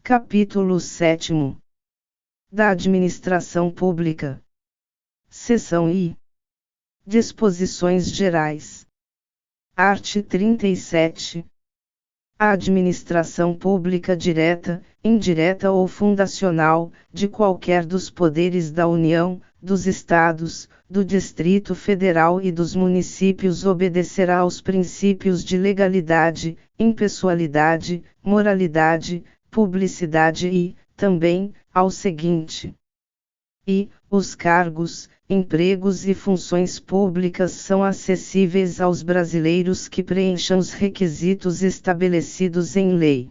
Capítulo 7. Da Administração Pública. Seção I. Disposições Gerais. Art. 37. A administração pública direta, indireta ou fundacional, de qualquer dos poderes da União, dos Estados, do Distrito Federal e dos municípios obedecerá aos princípios de legalidade, impessoalidade, moralidade, publicidade e, também, ao seguinte. E, os cargos, empregos e funções públicas são acessíveis aos brasileiros que preencham os requisitos estabelecidos em lei.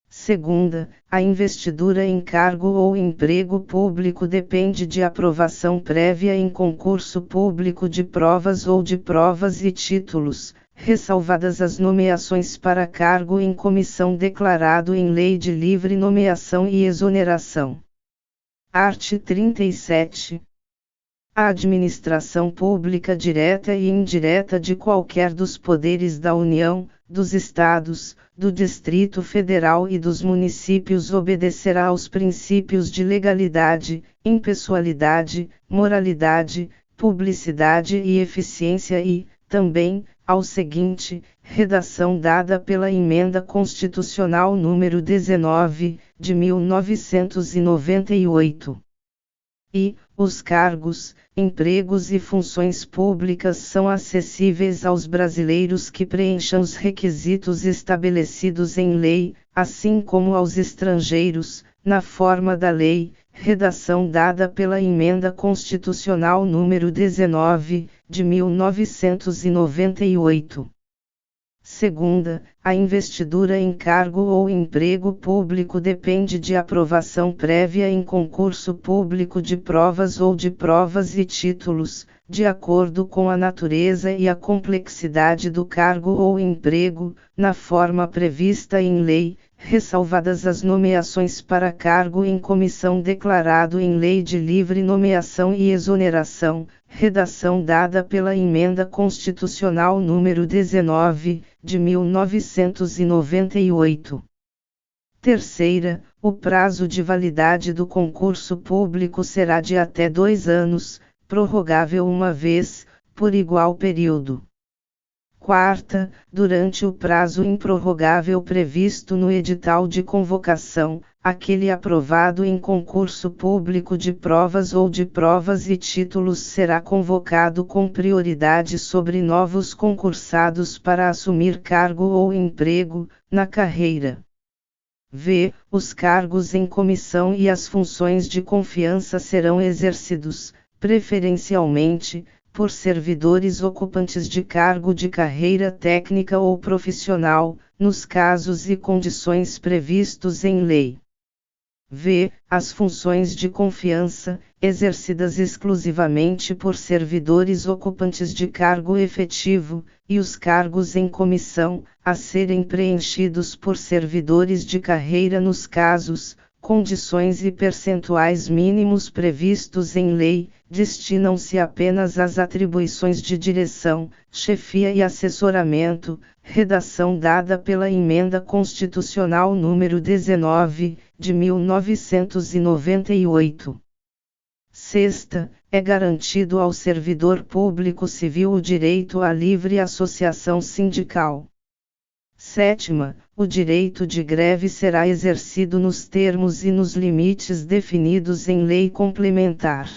Segunda, a investidura em cargo ou emprego público depende de aprovação prévia em concurso público de provas ou de provas e títulos, ressalvadas as nomeações para cargo em comissão declarado em lei de livre nomeação e exoneração. Art. 37. A administração pública direta e indireta de qualquer dos poderes da União, dos Estados, do Distrito Federal e dos municípios obedecerá aos princípios de legalidade, impessoalidade, moralidade, publicidade e eficiência e, também, ao seguinte, redação dada pela Emenda Constitucional nº 19, de 1998. E, os cargos, empregos e funções públicas são acessíveis aos brasileiros que preencham os requisitos estabelecidos em lei, assim como aos estrangeiros, na forma da lei, redação dada pela Emenda Constitucional nº 19, de 1998. Segunda, a investidura em cargo ou emprego público depende de aprovação prévia em concurso público de provas ou de provas e títulos, de acordo com a natureza e a complexidade do cargo ou emprego, na forma prevista em lei, ressalvadas as nomeações para cargo em comissão declarado em lei de livre nomeação e exoneração, redação dada pela Emenda Constitucional nº 19, de 1998. Terceira, o prazo de validade do concurso público será de até 2 anos, prorrogável uma vez, por igual período. Quarta, durante o prazo improrrogável previsto no edital de convocação, aquele aprovado em concurso público de provas ou de provas e títulos será convocado com prioridade sobre novos concursados para assumir cargo ou emprego, na carreira. V. Os cargos em comissão e as funções de confiança serão exercidos, preferencialmente, por servidores ocupantes de cargo de carreira técnica ou profissional, nos casos e condições previstos em lei. V. As funções de confiança, exercidas exclusivamente por servidores ocupantes de cargo efetivo, e os cargos em comissão, a serem preenchidos por servidores de carreira nos casos, condições e percentuais mínimos previstos em lei, destinam-se apenas às atribuições de direção, chefia e assessoramento, redação dada pela Emenda Constitucional nº 19, de 1998. Sexta, é garantido ao servidor público civil o direito à livre associação sindical. Sétima, o direito de greve será exercido nos termos e nos limites definidos em lei complementar.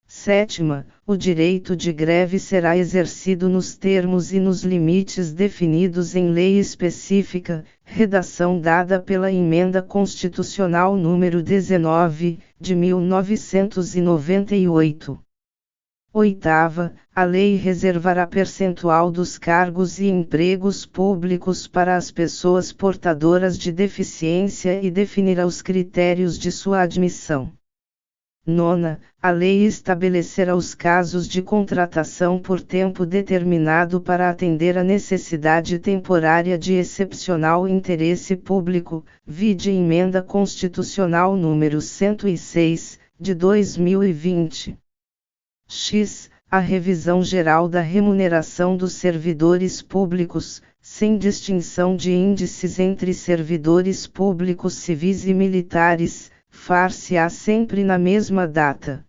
Sétima, o direito de greve será exercido nos termos e nos limites definidos em lei específica, redação dada pela Emenda Constitucional nº 19, de 1998. Oitava, a lei reservará percentual dos cargos e empregos públicos para as pessoas portadoras de deficiência e definirá os critérios de sua admissão. Nona, a lei estabelecerá os casos de contratação por tempo determinado para atender a necessidade temporária de excepcional interesse público, vide Emenda Constitucional nº 106, de 2020. X. a revisão geral da remuneração dos servidores públicos, sem distinção de índices entre servidores públicos civis e militares, far-se-á sempre na mesma data.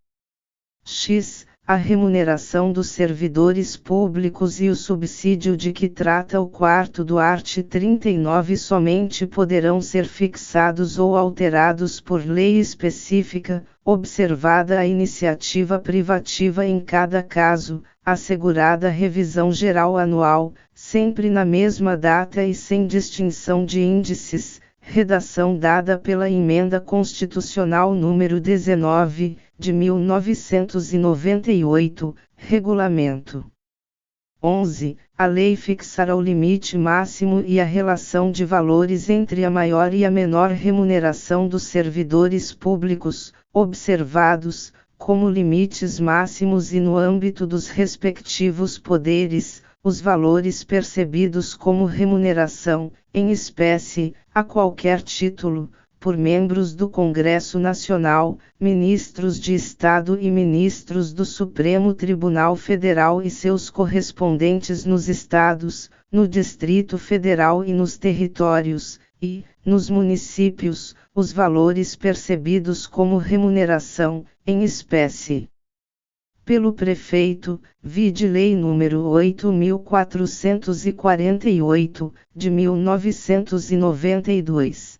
X. A remuneração dos servidores públicos e o subsídio de que trata o 4º do art. 39 somente poderão ser fixados ou alterados por lei específica, observada a iniciativa privativa em cada caso, assegurada revisão geral anual, sempre na mesma data e sem distinção de índices, redação dada pela Emenda Constitucional número 19, de 1998, Regulamento. 11. A lei fixará o limite máximo e a relação de valores entre a maior e a menor remuneração dos servidores públicos, observados, como limites máximos e no âmbito dos respectivos poderes, os valores percebidos como remuneração, em espécie, a qualquer título, por membros do Congresso Nacional, ministros de Estado e ministros do Supremo Tribunal Federal e seus correspondentes nos estados, no Distrito Federal e nos territórios, e, nos municípios, os valores percebidos como remuneração, em espécie. Pelo prefeito, vide Lei nº 8.448, de 1992.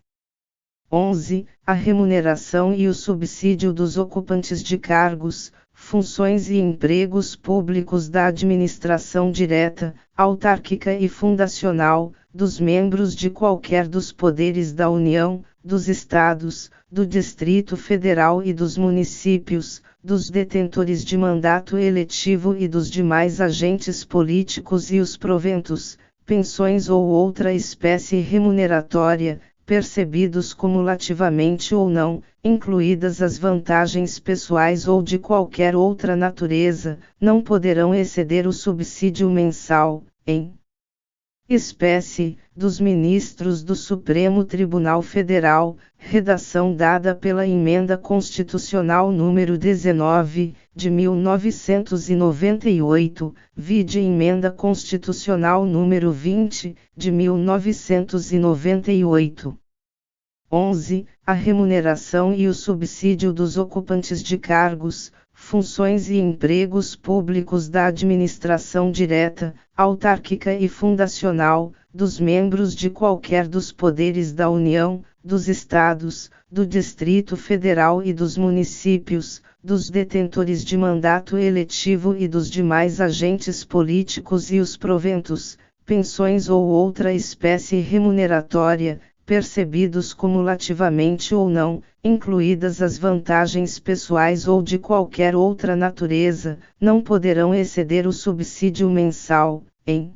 11. A remuneração e o subsídio dos ocupantes de cargos, funções e empregos públicos da administração direta, autárquica e fundacional, dos membros de qualquer dos poderes da União, dos Estados, do Distrito Federal e dos municípios, dos detentores de mandato eletivo e dos demais agentes políticos e os proventos, pensões ou outra espécie remuneratória, percebidos cumulativamente ou não, incluídas as vantagens pessoais ou de qualquer outra natureza, não poderão exceder o subsídio mensal, em espécie, dos ministros do Supremo Tribunal Federal, redação dada pela Emenda Constitucional número 19, de 1998, vide Emenda Constitucional número 20, de 1998. 11. A remuneração e o subsídio dos ocupantes de cargos, funções e empregos públicos da administração direta, autárquica e fundacional, dos membros de qualquer dos poderes da União, dos Estados, do Distrito Federal e dos municípios, dos detentores de mandato eletivo e dos demais agentes políticos e os proventos, pensões ou outra espécie remuneratória, percebidos cumulativamente ou não, incluídas as vantagens pessoais ou de qualquer outra natureza, não poderão exceder o subsídio mensal, em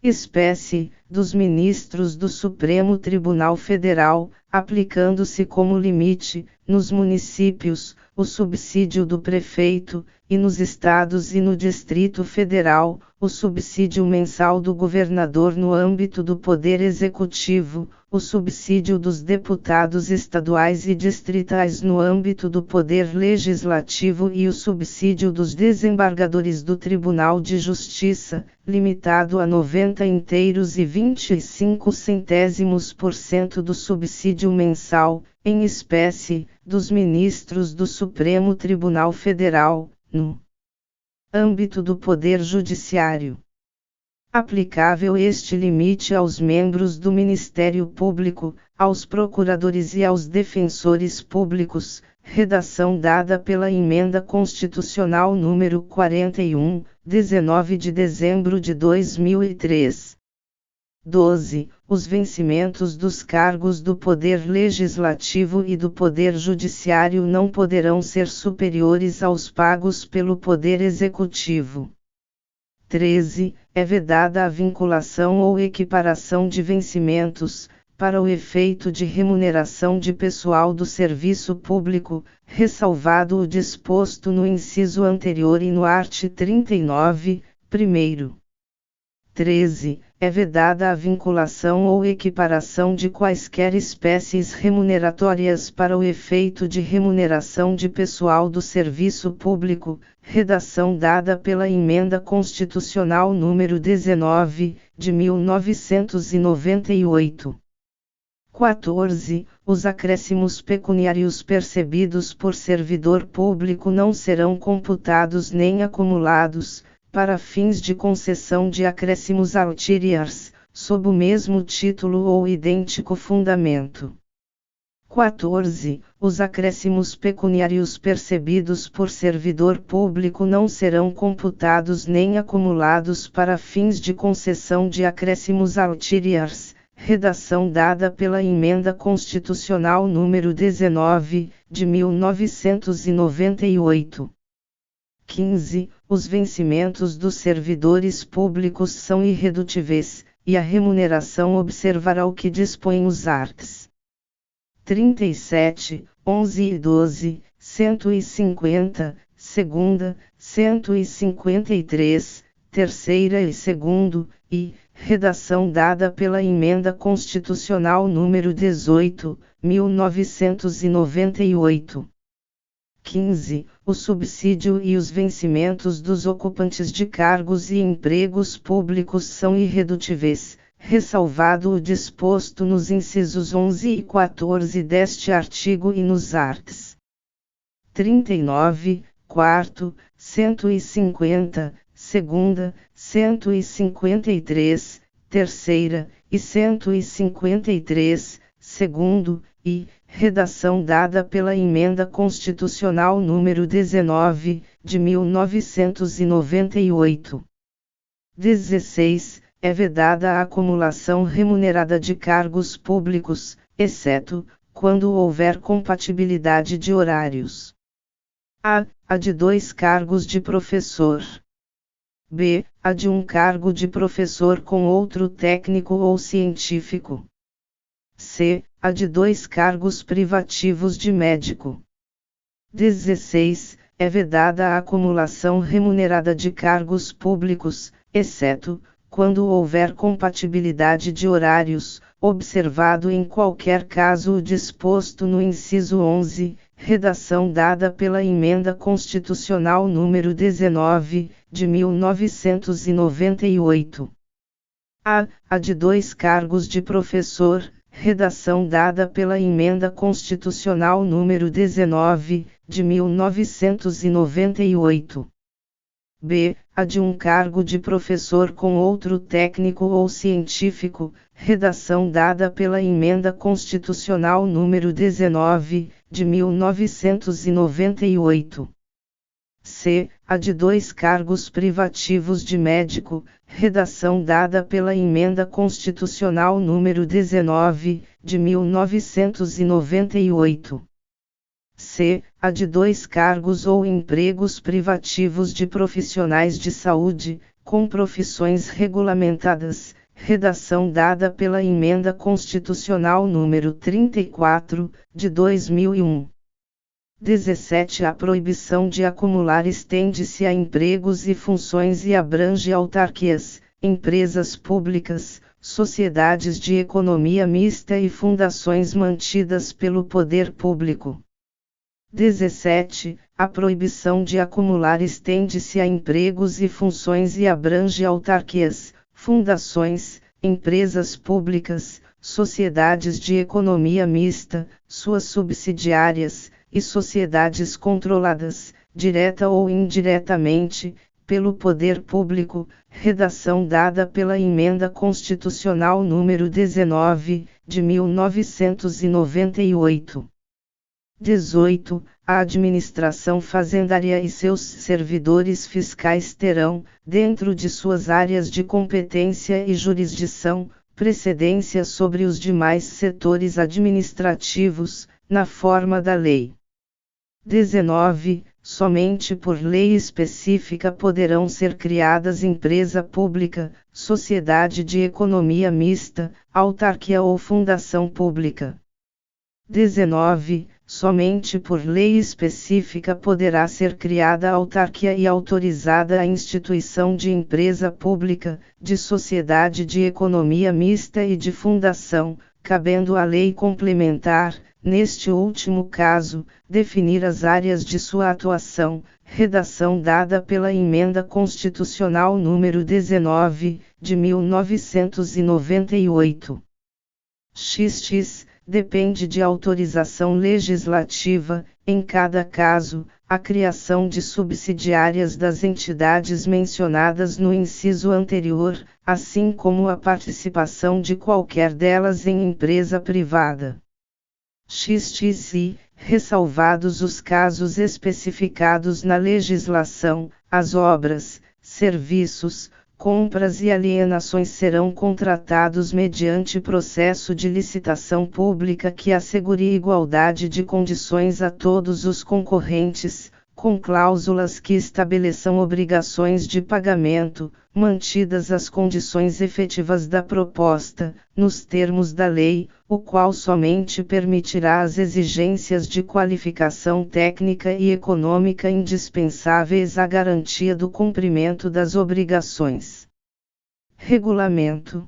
espécie, dos ministros do Supremo Tribunal Federal, aplicando-se como limite, nos municípios, o subsídio do prefeito, e nos estados e no Distrito Federal, o subsídio mensal do governador no âmbito do Poder Executivo, o subsídio dos deputados estaduais e distritais no âmbito do Poder Legislativo e o subsídio dos desembargadores do Tribunal de Justiça, limitado a 90 inteiros e 25% do subsídio mensal, em espécie, dos ministros do Supremo Tribunal Federal, no âmbito do Poder Judiciário. Aplicável este limite aos membros do Ministério Público, aos procuradores e aos defensores públicos, redação dada pela Emenda Constitucional número 41, 19 de dezembro de 2003. 12. Os vencimentos dos cargos do Poder Legislativo e do Poder Judiciário não poderão ser superiores aos pagos pelo Poder Executivo. 13. É vedada a vinculação ou equiparação de vencimentos, para o efeito de remuneração de pessoal do serviço público, ressalvado o disposto no inciso anterior e no art. 39, primeiro. 13. é vedada a vinculação ou equiparação de quaisquer espécies remuneratórias para o efeito de remuneração de pessoal do serviço público, redação dada pela Emenda Constitucional número 19, de 1998. 14. Os acréscimos pecuniários percebidos por servidor público não serão computados nem acumulados, para fins de concessão de acréscimos ulteriores, sob o mesmo título ou idêntico fundamento. 14. Os acréscimos pecuniários percebidos por servidor público não serão computados nem acumulados para fins de concessão de acréscimos ulteriores, redação dada pela Emenda Constitucional número 19, de 1998. 15. Os vencimentos dos servidores públicos são irredutíveis, e a remuneração observará o que dispõem os arts. 37, 11 e 12, 150, segunda, 153, terceira e segundo, e, redação dada pela Emenda Constitucional número 18, 1998. 15. O subsídio e os vencimentos dos ocupantes de cargos e empregos públicos são irredutíveis, ressalvado o disposto nos incisos 11 e 14 deste artigo e nos arts. 39, quarto, 150, segunda, 153, terceira, e 153, segundo, e, redação dada pela Emenda Constitucional número 19, de 1998. 16. É vedada a acumulação remunerada de cargos públicos, exceto, quando houver compatibilidade de horários. A de 2 cargos de professor. B. A de um cargo de professor com outro técnico ou científico. C. A de 2 cargos privativos de médico. 16. É vedada a acumulação remunerada de cargos públicos, exceto, quando houver compatibilidade de horários, observado em qualquer caso o disposto no inciso 11, redação dada pela Emenda Constitucional número 19, de 1998. A de 2 cargos de professor, redação dada pela Emenda Constitucional número 19, de 1998. B. A de um cargo de professor com outro técnico ou científico, redação dada pela Emenda Constitucional número 19, de 1998. C. A de 2 cargos privativos de médico, redação dada pela Emenda Constitucional número 19, de 1998. C. A de 2 cargos ou empregos privativos de profissionais de saúde, com profissões regulamentadas, redação dada pela Emenda Constitucional número 34, de 2001. 17. A proibição de acumular estende-se a empregos e funções e abrange autarquias, empresas públicas, sociedades de economia mista e fundações mantidas pelo poder público. 17. A proibição de acumular estende-se a empregos e funções e abrange autarquias, fundações, empresas públicas, sociedades de economia mista, suas subsidiárias, e sociedades controladas, direta ou indiretamente, pelo poder público, redação dada pela Emenda Constitucional número 19, de 1998. 18. A administração fazendária e seus servidores fiscais terão, dentro de suas áreas de competência e jurisdição, precedência sobre os demais setores administrativos, na forma da lei. 19. Somente por lei específica poderão ser criadas empresa pública, sociedade de economia mista, autarquia ou fundação pública. 19. somente por lei específica poderá ser criada a autarquia e autorizada a instituição de empresa pública, de sociedade de economia mista e de fundação, cabendo à lei complementar, neste último caso, definir as áreas de sua atuação, redação dada pela Emenda Constitucional número 19, de 1998. XX depende de autorização legislativa, em cada caso, a criação de subsidiárias das entidades mencionadas no inciso anterior, assim como a participação de qualquer delas em empresa privada. XXI, ressalvados os casos especificados na legislação, as obras, serviços, compras e alienações serão contratados mediante processo de licitação pública que assegure igualdade de condições a todos os concorrentes, com cláusulas que estabeleçam obrigações de pagamento, mantidas as condições efetivas da proposta, nos termos da lei, o qual somente permitirá as exigências de qualificação técnica e econômica indispensáveis à garantia do cumprimento das obrigações. Regulamento.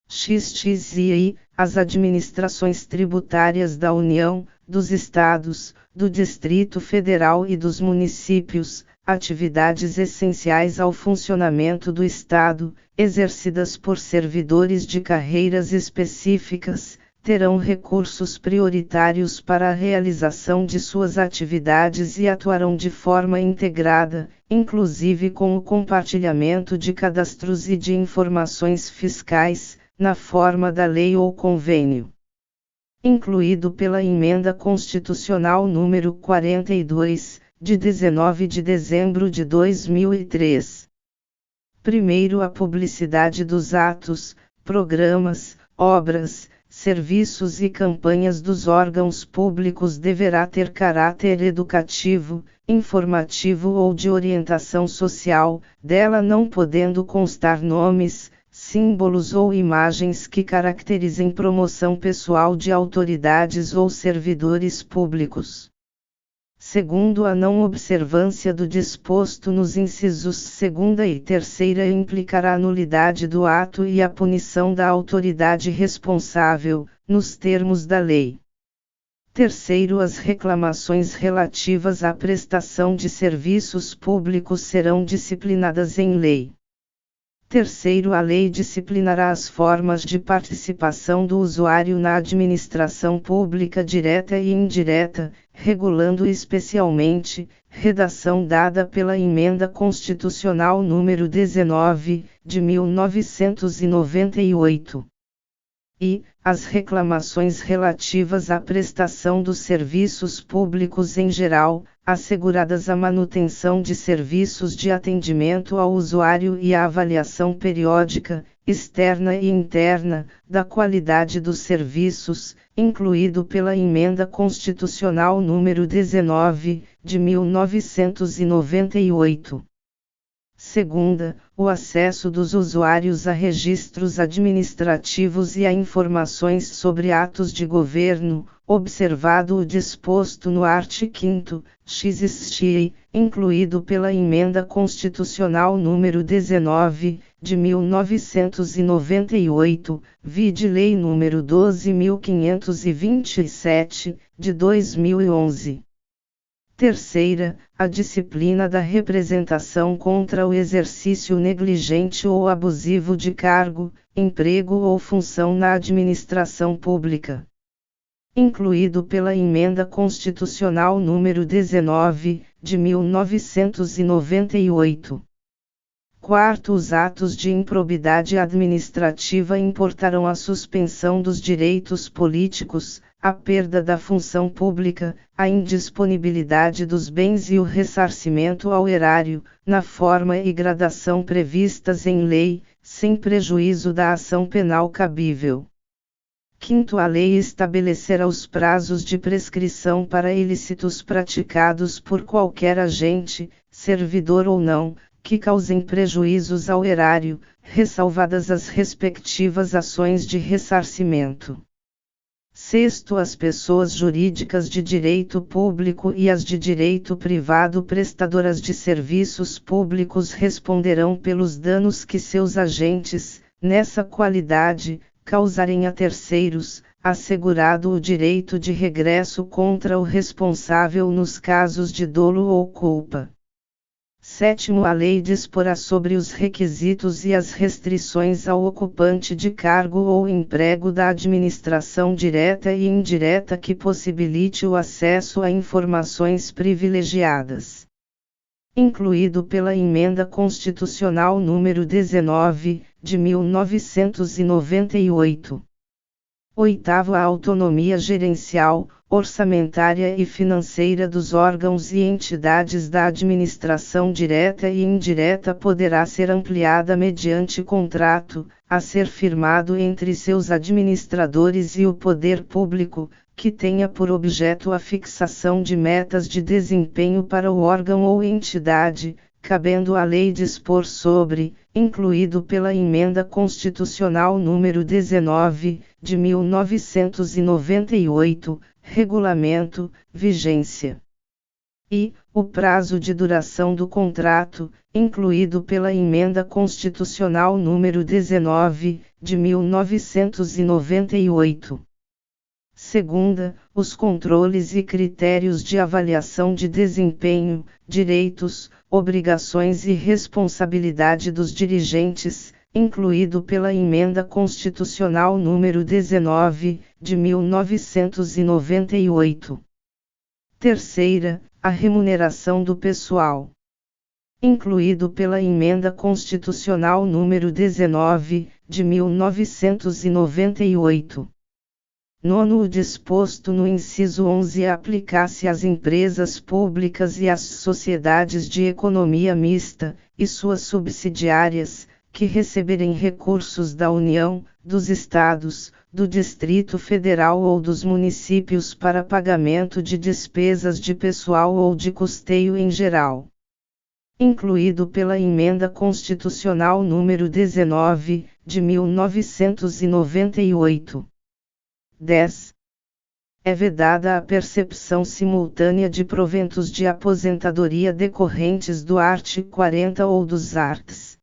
XXI, as administrações tributárias da União, dos Estados, do Distrito Federal e dos municípios, atividades essenciais ao funcionamento do Estado, exercidas por servidores de carreiras específicas, terão recursos prioritários para a realização de suas atividades e atuarão de forma integrada, inclusive com o compartilhamento de cadastros e de informações fiscais, na forma da lei ou convênio. Incluído pela Emenda Constitucional número 42, de 19 de dezembro de 2003. Primeiro, a publicidade dos atos, programas, obras, serviços e campanhas dos órgãos públicos deverá ter caráter educativo, informativo ou de orientação social, dela não podendo constar nomes, símbolos ou imagens que caracterizem promoção pessoal de autoridades ou servidores públicos. Segundo, a não observância do disposto nos incisos 2ª e 3ª implicará a nulidade do ato e a punição da autoridade responsável, nos termos da lei. Terceiro, as reclamações relativas à prestação de serviços públicos serão disciplinadas em lei. Terceiro, a lei disciplinará as formas de participação do usuário na administração pública direta e indireta, regulando especialmente, redação dada pela Emenda Constitucional número 19, de 1998. E, as reclamações relativas à prestação dos serviços públicos em geral, asseguradas a manutenção de serviços de atendimento ao usuário e a avaliação periódica, externa e interna, da qualidade dos serviços, incluído pela Emenda Constitucional número 19, de 1998. Segunda, o acesso dos usuários a registros administrativos e a informações sobre atos de governo, observado o disposto no artigo 5º, XST, incluído pela Emenda Constitucional número 19, de 1998, vide Lei número 12.527, de 2011. Terceira, a disciplina da representação contra o exercício negligente ou abusivo de cargo, emprego ou função na administração pública. Incluído pela Emenda Constitucional número 19, de 1998. Quarto, os atos de improbidade administrativa importarão a suspensão dos direitos políticos, a perda da função pública, a indisponibilidade dos bens e o ressarcimento ao erário, na forma e gradação previstas em lei, sem prejuízo da ação penal cabível. Quinto, a lei estabelecerá os prazos de prescrição para ilícitos praticados por qualquer agente, servidor ou não, que causem prejuízos ao erário, ressalvadas as respectivas ações de ressarcimento. Sexto, as pessoas jurídicas de direito público e as de direito privado prestadoras de serviços públicos responderão pelos danos que seus agentes, nessa qualidade, causarem a terceiros, assegurado o direito de regresso contra o responsável nos casos de dolo ou culpa. Sétimo, a lei disporá sobre os requisitos e as restrições ao ocupante de cargo ou emprego da administração direta e indireta que possibilite o acesso a informações privilegiadas. Incluído pela Emenda Constitucional número 19, de 1998. Oitavo, a autonomia gerencial, orçamentária e financeira dos órgãos e entidades da administração direta e indireta poderá ser ampliada mediante contrato, a ser firmado entre seus administradores e o poder público, que tenha por objeto a fixação de metas de desempenho para o órgão ou entidade, cabendo à lei dispor sobre, incluído pela Emenda Constitucional número 19, de 1998, regulamento, vigência. E, o prazo de duração do contrato, incluído pela Emenda Constitucional número 19, de 1998. Segunda, os controles e critérios de avaliação de desempenho, direitos, obrigações e responsabilidade dos dirigentes, incluído pela Emenda Constitucional número 19, de 1998. Terceira, a remuneração do pessoal. Incluído pela Emenda Constitucional número 19, de 1998. Nono, o disposto no inciso 11 aplicar-se às empresas públicas e às sociedades de economia mista, e suas subsidiárias, que receberem recursos da União, dos Estados, do Distrito Federal ou dos municípios para pagamento de despesas de pessoal ou de custeio em geral. Incluído pela Emenda Constitucional número 19, de 1998. 10. É vedada a percepção simultânea de proventos de aposentadoria decorrentes do art. 40 ou dos arts.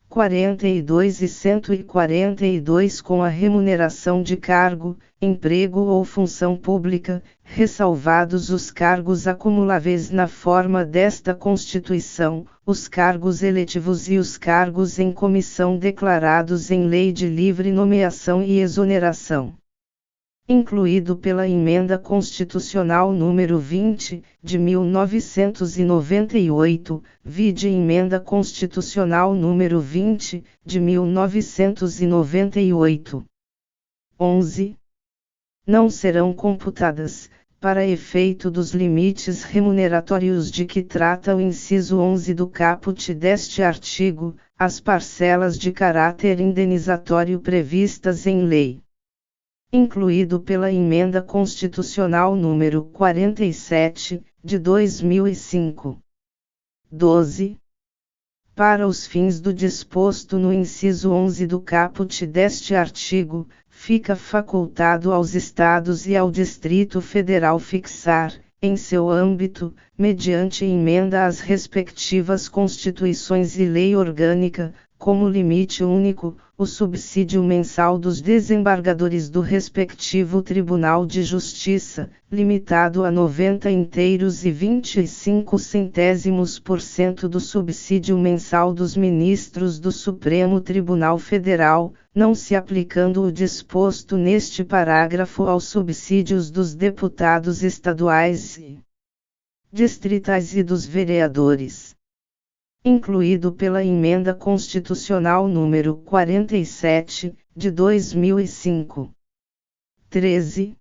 42 e 142 com a remuneração de cargo, emprego ou função pública, ressalvados os cargos acumuláveis na forma desta Constituição, os cargos eletivos e os cargos em comissão declarados em lei de livre nomeação e exoneração. Incluído pela Emenda Constitucional número 20, de 1998, vide Emenda Constitucional número 20, de 1998. 11. Não serão computadas, para efeito dos limites remuneratórios de que trata o inciso 11 do caput deste artigo, as parcelas de caráter indenizatório previstas em lei. Incluído pela Emenda Constitucional número 47, de 2005. 12. Para os fins do disposto no inciso 11 do caput deste artigo, fica facultado aos Estados e ao Distrito Federal fixar, em seu âmbito, mediante emenda às respectivas Constituições e lei orgânica, como limite único, o subsídio mensal dos desembargadores do respectivo Tribunal de Justiça, limitado a 90 inteiros e 25% do subsídio mensal dos ministros do Supremo Tribunal Federal, não se aplicando o disposto neste parágrafo aos subsídios dos deputados estaduais e distritais e dos vereadores. Incluído pela Emenda Constitucional número 47, de 2005. 13.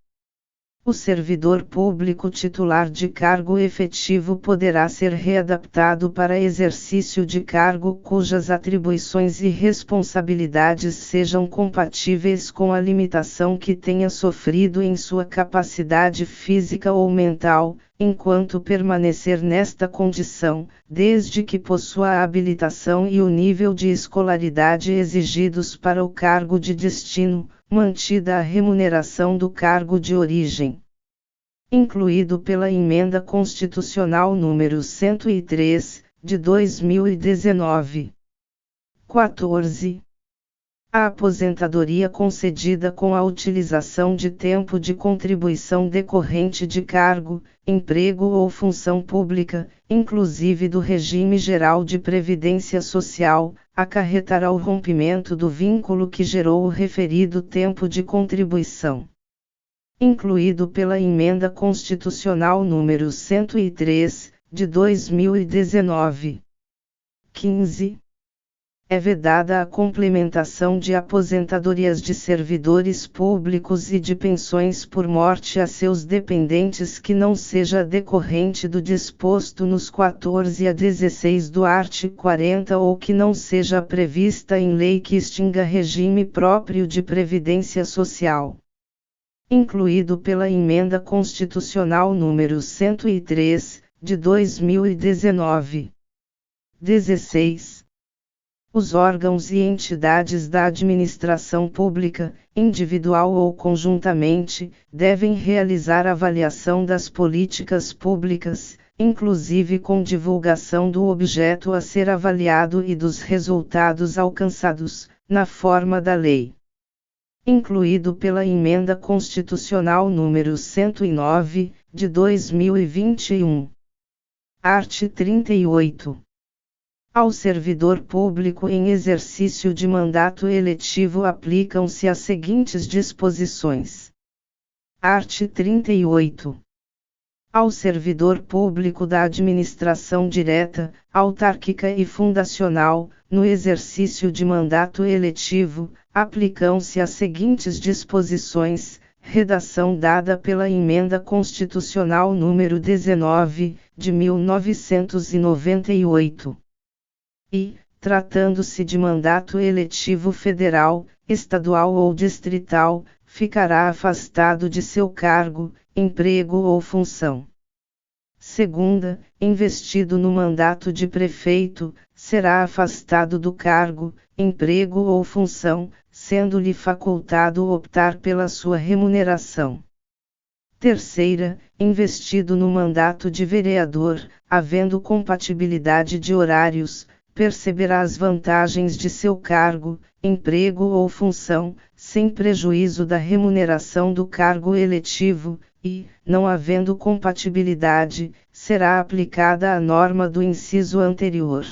O servidor público titular de cargo efetivo poderá ser readaptado para exercício de cargo cujas atribuições e responsabilidades sejam compatíveis com a limitação que tenha sofrido em sua capacidade física ou mental, enquanto permanecer nesta condição, desde que possua a habilitação e o nível de escolaridade exigidos para o cargo de destino, mantida a remuneração do cargo de origem. Incluído pela Emenda Constitucional número 103, de 2019. 14. A aposentadoria concedida com a utilização de tempo de contribuição decorrente de cargo, emprego ou função pública, inclusive do regime geral de previdência social, acarretará o rompimento do vínculo que gerou o referido tempo de contribuição. Incluído pela Emenda Constitucional número 103, de 2019. 15. É vedada a complementação de aposentadorias de servidores públicos e de pensões por morte a seus dependentes que não seja decorrente do disposto nos 14 a 16 do artigo 40 ou que não seja prevista em lei que extinga regime próprio de previdência social. Incluído pela Emenda Constitucional número 103, de 2019. 16. Os órgãos e entidades da administração pública, individual ou conjuntamente, devem realizar avaliação das políticas públicas, inclusive com divulgação do objeto a ser avaliado e dos resultados alcançados, na forma da lei. Incluído pela Emenda Constitucional número 109, de 2021. Art. 38. Ao servidor público em exercício de mandato eletivo aplicam-se as seguintes disposições. Art. 38. Ao servidor público da administração direta, autárquica e fundacional, no exercício de mandato eletivo, aplicam-se as seguintes disposições, redação dada pela Emenda Constitucional número 19, de 1998. E, tratando-se de mandato eletivo federal, estadual ou distrital, ficará afastado de seu cargo, emprego ou função. Segunda, investido no mandato de prefeito, será afastado do cargo, emprego ou função, sendo-lhe facultado optar pela sua remuneração. Terceira, investido no mandato de vereador, havendo compatibilidade de horários, perceberá as vantagens de seu cargo, emprego ou função, sem prejuízo da remuneração do cargo eletivo, e, não havendo compatibilidade, será aplicada a norma do inciso anterior.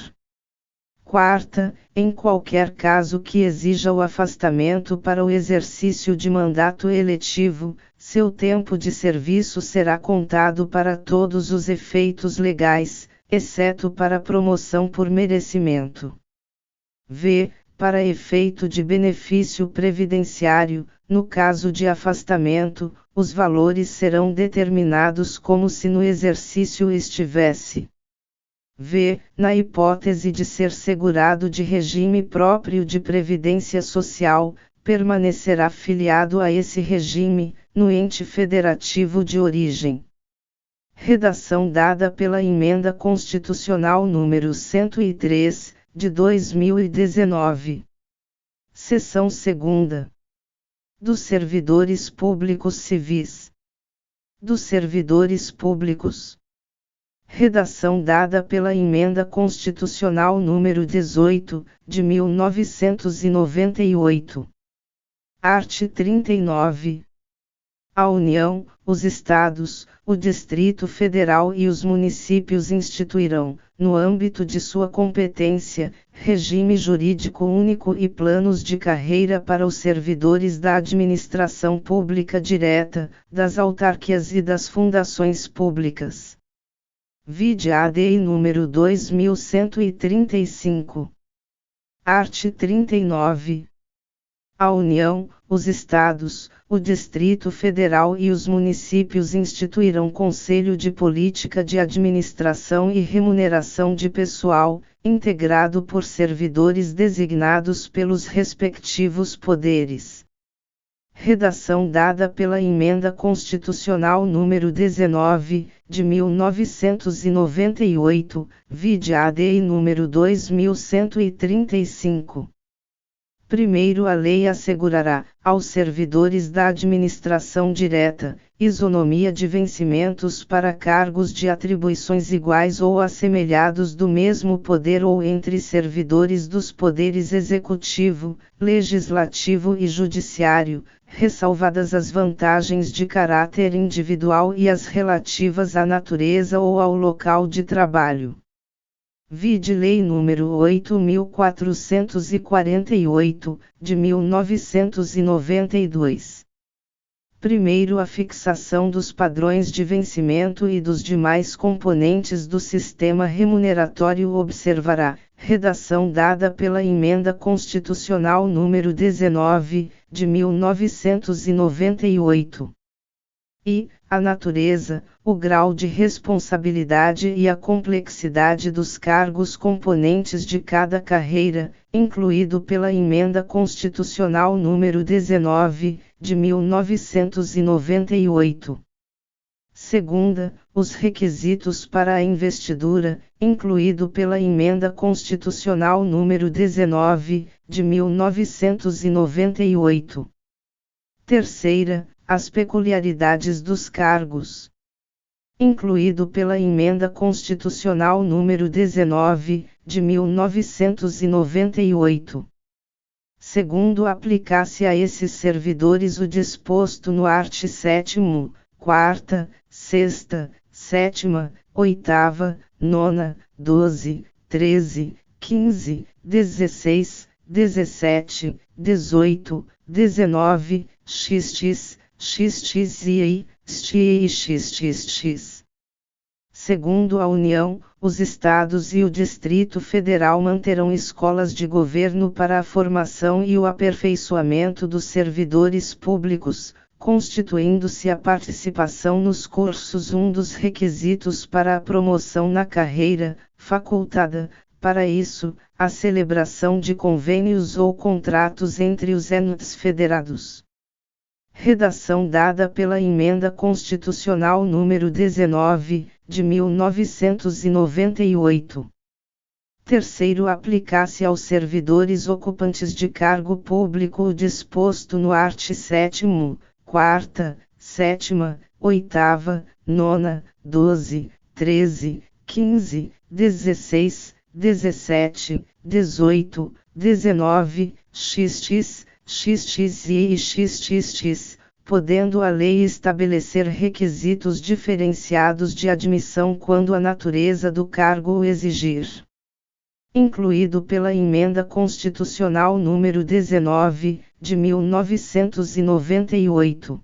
Quarta, em qualquer caso que exija o afastamento para o exercício de mandato eletivo, seu tempo de serviço será contado para todos os efeitos legais, exceto para promoção por merecimento. V. Para efeito de benefício previdenciário, no caso de afastamento, os valores serão determinados como se no exercício estivesse. V. Na hipótese de ser segurado de regime próprio de previdência social, permanecerá filiado a esse regime, no ente federativo de origem. Redação dada pela Emenda Constitucional número 103, de 2019. Seção 2ª. Dos servidores públicos civis. Dos servidores públicos. Redação dada pela Emenda Constitucional número 18, de 1998. Art. 39. A União, os Estados, o Distrito Federal e os municípios instituirão, no âmbito de sua competência, regime jurídico único e planos de carreira para os servidores da administração pública direta, das autarquias e das fundações públicas. Vide ADI número 2135. Art. 39. A União, os Estados, o Distrito Federal e os municípios instituirão Conselho de Política de Administração e Remuneração de Pessoal, integrado por servidores designados pelos respectivos poderes. redação dada pela Emenda Constitucional número 19, de 1998, vide ADI número 2135. Primeiro, a lei assegurará, aos servidores da administração direta, isonomia de vencimentos para cargos de atribuições iguais ou assemelhados do mesmo poder ou entre servidores dos poderes executivo, legislativo e judiciário, ressalvadas as vantagens de caráter individual e as relativas à natureza ou ao local de trabalho. Vide Lei nº 8.448, de 1992. Primeiro, a fixação dos padrões de vencimento e dos demais componentes do sistema remuneratório observará, redação dada pela Emenda Constitucional número 19, de 1998. E, a natureza, o grau de responsabilidade e a complexidade dos cargos componentes de cada carreira, incluído pela Emenda Constitucional número 19, de 1998. Segunda, os requisitos para a investidura, incluído pela Emenda Constitucional número 19, de 1998. Terceira, as peculiaridades dos cargos, incluído pela Emenda Constitucional número 19, de 1998. Segundo, aplicar-se a esses servidores o disposto no art. 7º, 4ª, 6ª, 7ª, 8ª, 9ª, 12, 13, 15, 16, 17, 18, 19, xx, xxi, xi e xxx. Segundo a União, os Estados e o Distrito Federal manterão escolas de governo para a formação e o aperfeiçoamento dos servidores públicos, constituindo-se a participação nos cursos um dos requisitos para a promoção na carreira, facultada, para isso, a celebração de convênios ou contratos entre os entes federados. Redação dada pela Emenda Constitucional número 19, de 1998. Terceiro, aplicar-se aos servidores ocupantes de cargo público o disposto no art. 7º, 4ª, 7ª, 8ª, 9ª, 12, 13, 15, 16, 17, 18, 19, xx, xxi e xxx, podendo a lei estabelecer requisitos diferenciados de admissão quando a natureza do cargo o exigir. Incluído pela Emenda Constitucional número 19, de 1998.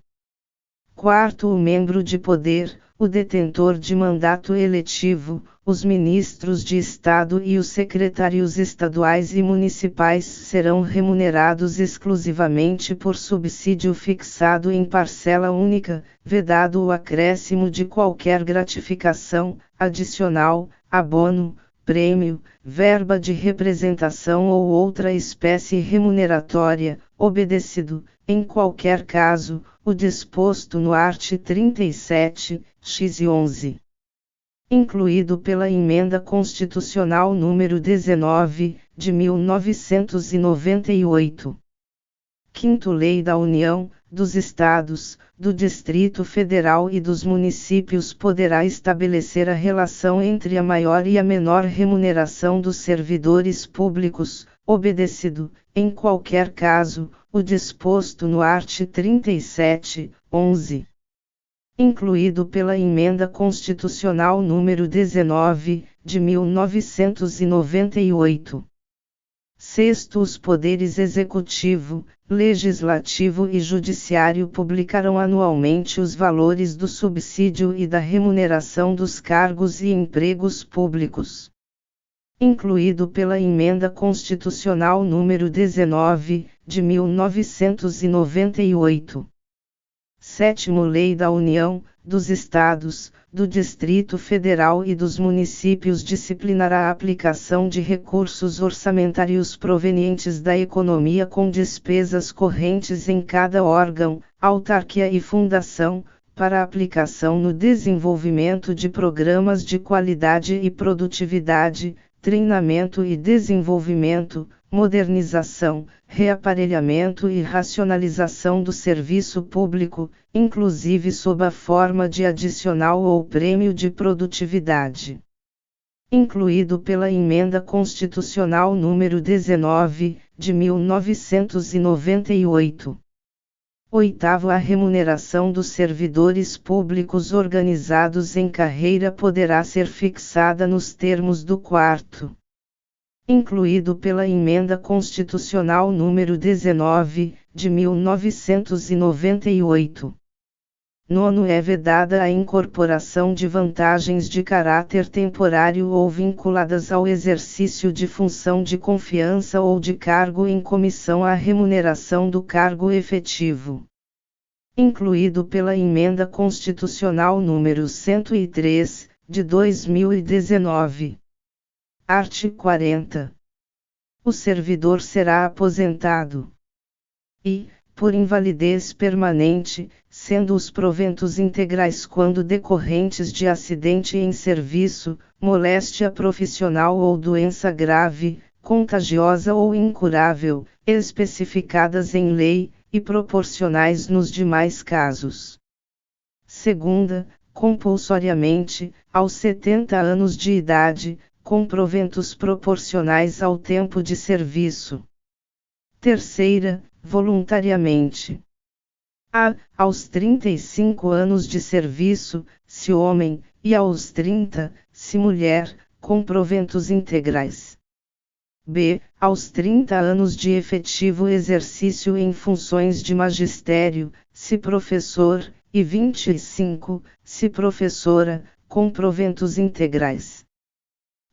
Quarto, o membro de poder, o detentor de mandato eletivo, os ministros de Estado e os secretários estaduais e municipais serão remunerados exclusivamente por subsídio fixado em parcela única, vedado o acréscimo de qualquer gratificação, adicional, abono, prêmio, verba de representação ou outra espécie remuneratória, obedecido, em qualquer caso, o disposto no art. 37, x e 11. Incluído pela Emenda Constitucional número 19, de 1998. Quinto, Lei da União, dos Estados, do Distrito Federal e dos municípios poderá estabelecer a relação entre a maior e a menor remuneração dos servidores públicos, obedecido, em qualquer caso, o disposto no art. 37, 11. Incluído pela Emenda Constitucional número 19, de 1998. Sexto, os poderes executivo, legislativo e judiciário publicarão anualmente os valores do subsídio e da remuneração dos cargos e empregos públicos. Incluído pela Emenda Constitucional número 19, de 1998. 7º Lei da União, dos Estados, do Distrito Federal e dos Municípios disciplinará a aplicação de recursos orçamentários provenientes da economia com despesas correntes em cada órgão, autarquia e fundação, para aplicação no desenvolvimento de programas de qualidade e produtividade, treinamento e desenvolvimento, modernização, reaparelhamento e racionalização do serviço público, inclusive sob a forma de adicional ou prêmio de produtividade. Incluído pela Emenda Constitucional número 19, de 1998. 8º A remuneração dos servidores públicos organizados em carreira poderá ser fixada nos termos do 4º. Incluído pela Emenda Constitucional número 19, de 1998. 9º É vedada a incorporação de vantagens de caráter temporário ou vinculadas ao exercício de função de confiança ou de cargo em comissão à remuneração do cargo efetivo. Incluído pela Emenda Constitucional número 103, de 2019. Art. 40. O servidor será aposentado. E, por invalidez permanente, sendo os proventos integrais quando decorrentes de acidente em serviço, moléstia profissional ou doença grave, contagiosa ou incurável, especificadas em lei, e proporcionais nos demais casos. Segunda, compulsoriamente, aos 70 anos de idade, com proventos proporcionais ao tempo de serviço. Terceira, voluntariamente. Aos 35 anos de serviço, se homem, e aos 30, se mulher, com proventos integrais. B. Aos 30 anos de efetivo exercício em funções de magistério, se professor, e 25, se professora, com proventos integrais.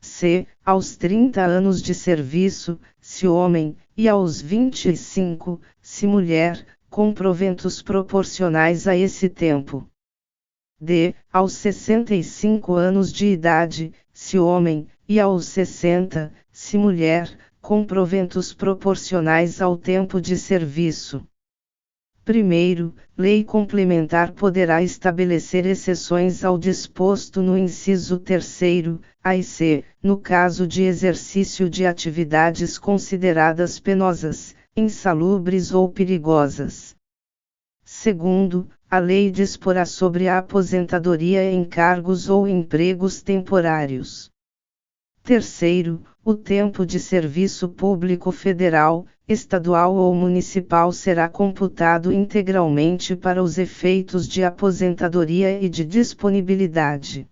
C. Aos 30 anos de serviço, se homem, e aos 25, se mulher, com proventos proporcionais a esse tempo. D. Aos 65 anos de idade, se homem, e aos 60, se mulher, com proventos proporcionais ao tempo de serviço. Primeiro, lei complementar poderá estabelecer exceções ao disposto no inciso 3º, A e C, no caso de exercício de atividades consideradas penosas, insalubres ou perigosas. Segundo, a lei disporá sobre a aposentadoria em cargos ou empregos temporários. Terceiro, o tempo de serviço público federal, estadual ou municipal será computado integralmente para os efeitos de aposentadoria e de disponibilidade.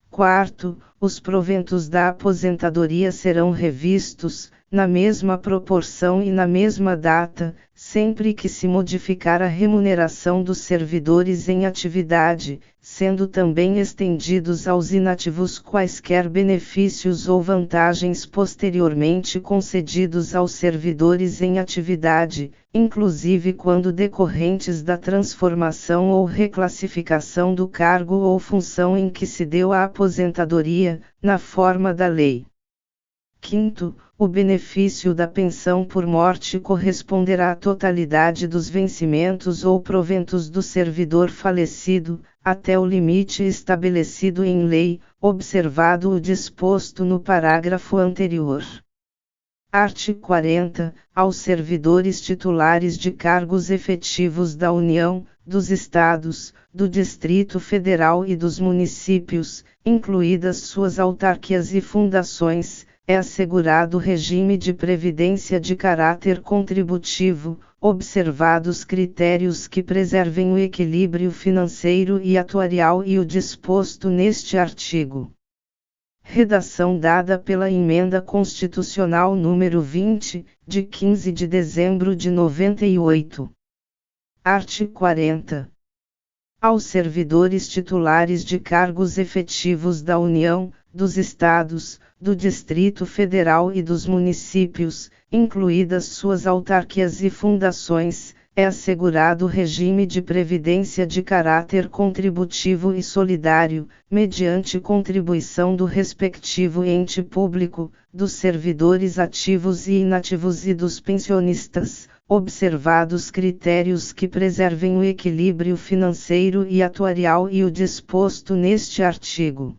Quarto, os proventos da aposentadoria serão revistos, na mesma proporção e na mesma data, sempre que se modificar a remuneração dos servidores em atividade, sendo também estendidos aos inativos quaisquer benefícios ou vantagens posteriormente concedidos aos servidores em atividade, inclusive quando decorrentes da transformação ou reclassificação do cargo ou função em que se deu a aposentadoria, na forma da lei. Quinto, o benefício da pensão por morte corresponderá à totalidade dos vencimentos ou proventos do servidor falecido, até o limite estabelecido em lei, observado o disposto no parágrafo anterior. Art. 40. Aos servidores titulares de cargos efetivos da União, dos Estados, do Distrito Federal e dos municípios, incluídas suas autarquias e fundações, é assegurado regime de previdência de caráter contributivo, observados critérios que preservem o equilíbrio financeiro e atuarial e o disposto neste artigo. Redação dada pela Emenda Constitucional número 20, de 15 de dezembro de 98. Art. 40. Aos servidores titulares de cargos efetivos da União, dos Estados, do Distrito Federal e dos municípios, incluídas suas autarquias e fundações, é assegurado regime de previdência de caráter contributivo e solidário, mediante contribuição do respectivo ente público, dos servidores ativos e inativos e dos pensionistas, observados critérios que preservem o equilíbrio financeiro e atuarial e o disposto neste artigo.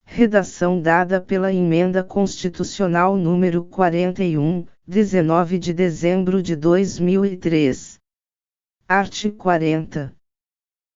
Redação dada pela Emenda Constitucional número 41, 19 de dezembro de 2003. Art. 40.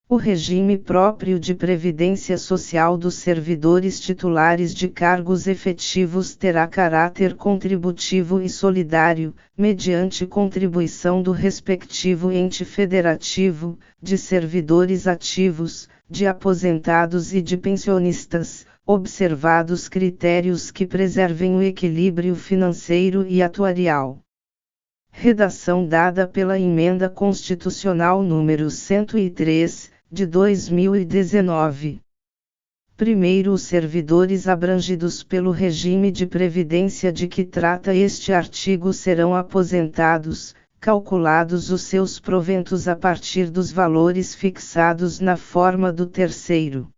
O regime próprio de previdência social dos servidores titulares de cargos efetivos terá caráter contributivo e solidário, mediante contribuição do respectivo ente federativo, de servidores ativos, de aposentados e de pensionistas, observados critérios que preservem o equilíbrio financeiro e atuarial. Redação dada pela Emenda Constitucional número 103, de 2019. Primeiro, os servidores abrangidos pelo regime de previdência de que trata este artigo serão aposentados, calculados os seus proventos a partir dos valores fixados na forma do terceiro.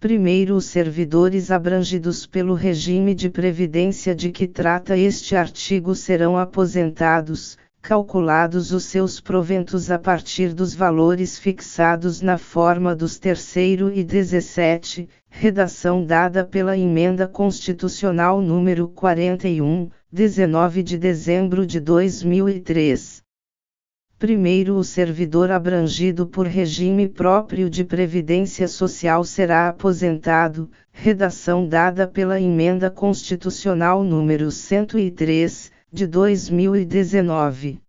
Primeiro, os servidores abrangidos pelo regime de previdência de que trata este artigo serão aposentados, calculados os seus proventos a partir dos valores fixados na forma dos terceiro e 17, redação dada pela Emenda Constitucional número 41, 19 de dezembro de 2003. Primeiro, o servidor abrangido por regime próprio de previdência social será aposentado, redação dada pela Emenda Constitucional número 103, de 2019.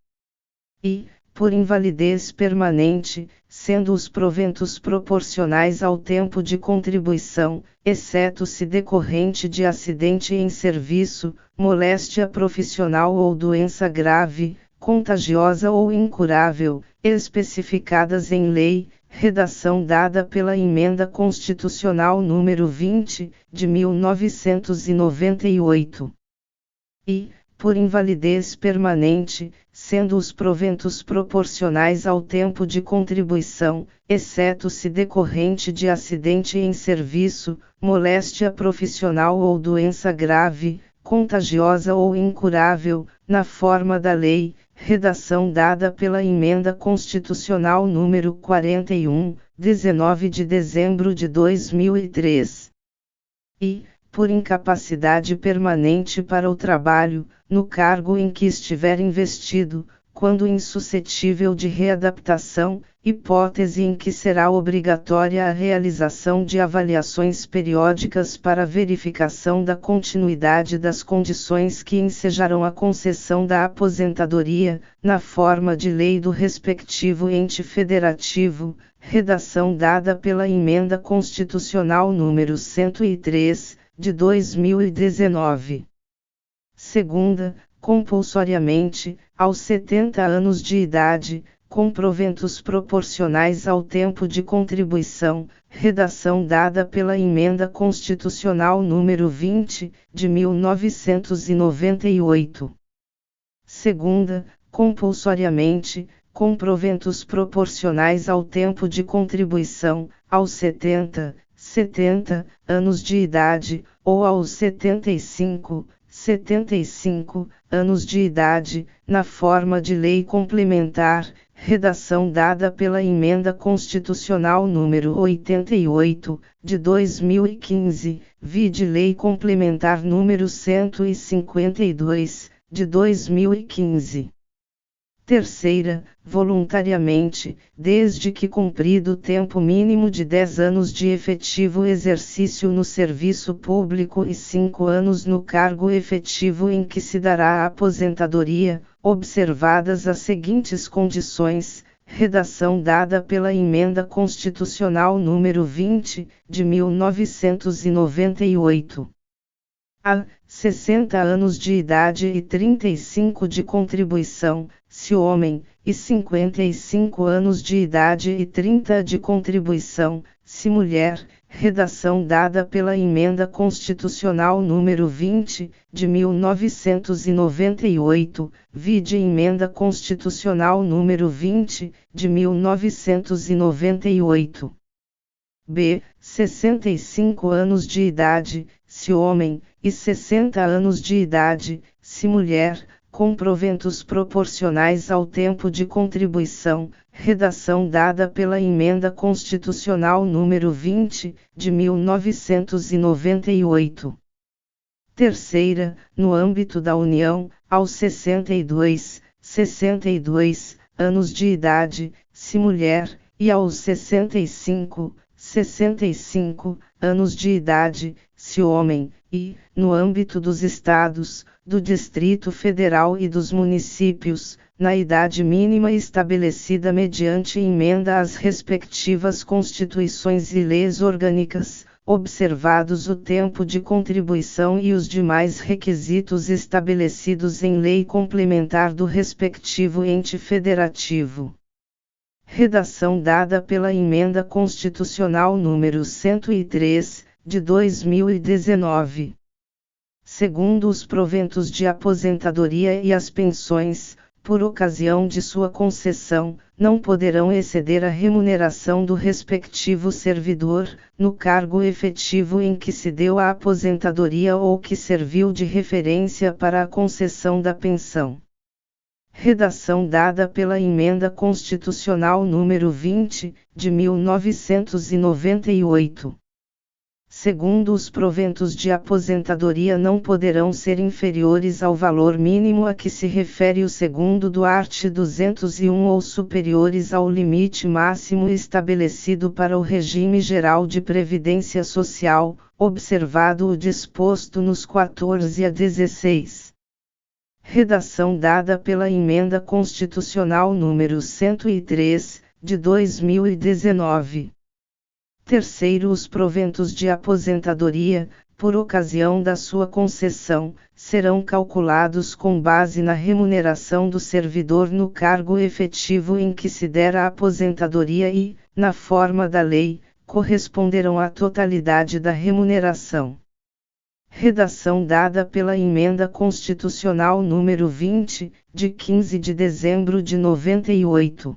E, por invalidez permanente, sendo os proventos proporcionais ao tempo de contribuição, exceto se decorrente de acidente em serviço, moléstia profissional ou doença grave, contagiosa ou incurável, especificadas em lei, redação dada pela Emenda Constitucional número 20, de 1998. E, por invalidez permanente, sendo os proventos proporcionais ao tempo de contribuição, exceto se decorrente de acidente em serviço, moléstia profissional ou doença grave, contagiosa ou incurável, na forma da lei, redação dada pela Emenda Constitucional número 41, 19 de dezembro de 2003. E, por incapacidade permanente para o trabalho, no cargo em que estiver investido, quando insuscetível de readaptação, hipótese em que será obrigatória a realização de avaliações periódicas para verificação da continuidade das condições que ensejarão a concessão da aposentadoria, na forma de lei do respectivo ente federativo, redação dada pela Emenda Constitucional número 103, de 2019. Segunda, compulsoriamente, aos 70 anos de idade, com proventos proporcionais ao tempo de contribuição, redação dada pela Emenda Constitucional número 20, de 1998. Segunda, compulsoriamente, com proventos proporcionais ao tempo de contribuição, aos 70 anos de idade, ou aos 75 anos de idade, na forma de lei complementar, redação dada pela Emenda Constitucional número 88, de 2015, vide Lei Complementar número 152, de 2015. Terceira, voluntariamente, desde que cumprido o tempo mínimo de 10 anos de efetivo exercício no serviço público e 5 anos no cargo efetivo em que se dará a aposentadoria, observadas as seguintes condições, redação dada pela Emenda Constitucional número 20, de 1998. A. 60 anos de idade e 35 de contribuição, se homem, e 55 anos de idade e 30 de contribuição, se mulher. Redação dada pela Emenda Constitucional número 20, de 1998, vide Emenda Constitucional número 20, de 1998. B. 65 anos de idade, se homem, e 60 anos de idade, se mulher, com proventos proporcionais ao tempo de contribuição. Redação dada pela Emenda Constitucional número 20, de 1998. Terceira, no âmbito da União, aos 62 anos de idade, se mulher, e aos 65 anos de idade, se homem, e, no âmbito dos estados, do Distrito Federal e dos municípios, na idade mínima estabelecida mediante emenda às respectivas constituições e leis orgânicas, observados o tempo de contribuição e os demais requisitos estabelecidos em lei complementar do respectivo ente federativo. Redação dada pela Emenda Constitucional número 103, de 2019. Segundo os proventos de aposentadoria e as pensões, por ocasião de sua concessão, não poderão exceder a remuneração do respectivo servidor, no cargo efetivo em que se deu a aposentadoria ou que serviu de referência para a concessão da pensão. Redação dada pela Emenda Constitucional número 20, de 1998. Segundo os proventos de aposentadoria não poderão ser inferiores ao valor mínimo a que se refere o segundo do art. 201 ou superiores ao limite máximo estabelecido para o regime geral de previdência social, observado o disposto nos 14 a 16. Redação dada pela Emenda Constitucional número 103, de 2019. Terceiro, os proventos de aposentadoria, por ocasião da sua concessão, serão calculados com base na remuneração do servidor no cargo efetivo em que se der a aposentadoria e, na forma da lei, corresponderão à totalidade da remuneração. Redação dada pela Emenda Constitucional número 20, de 15 de dezembro de 98.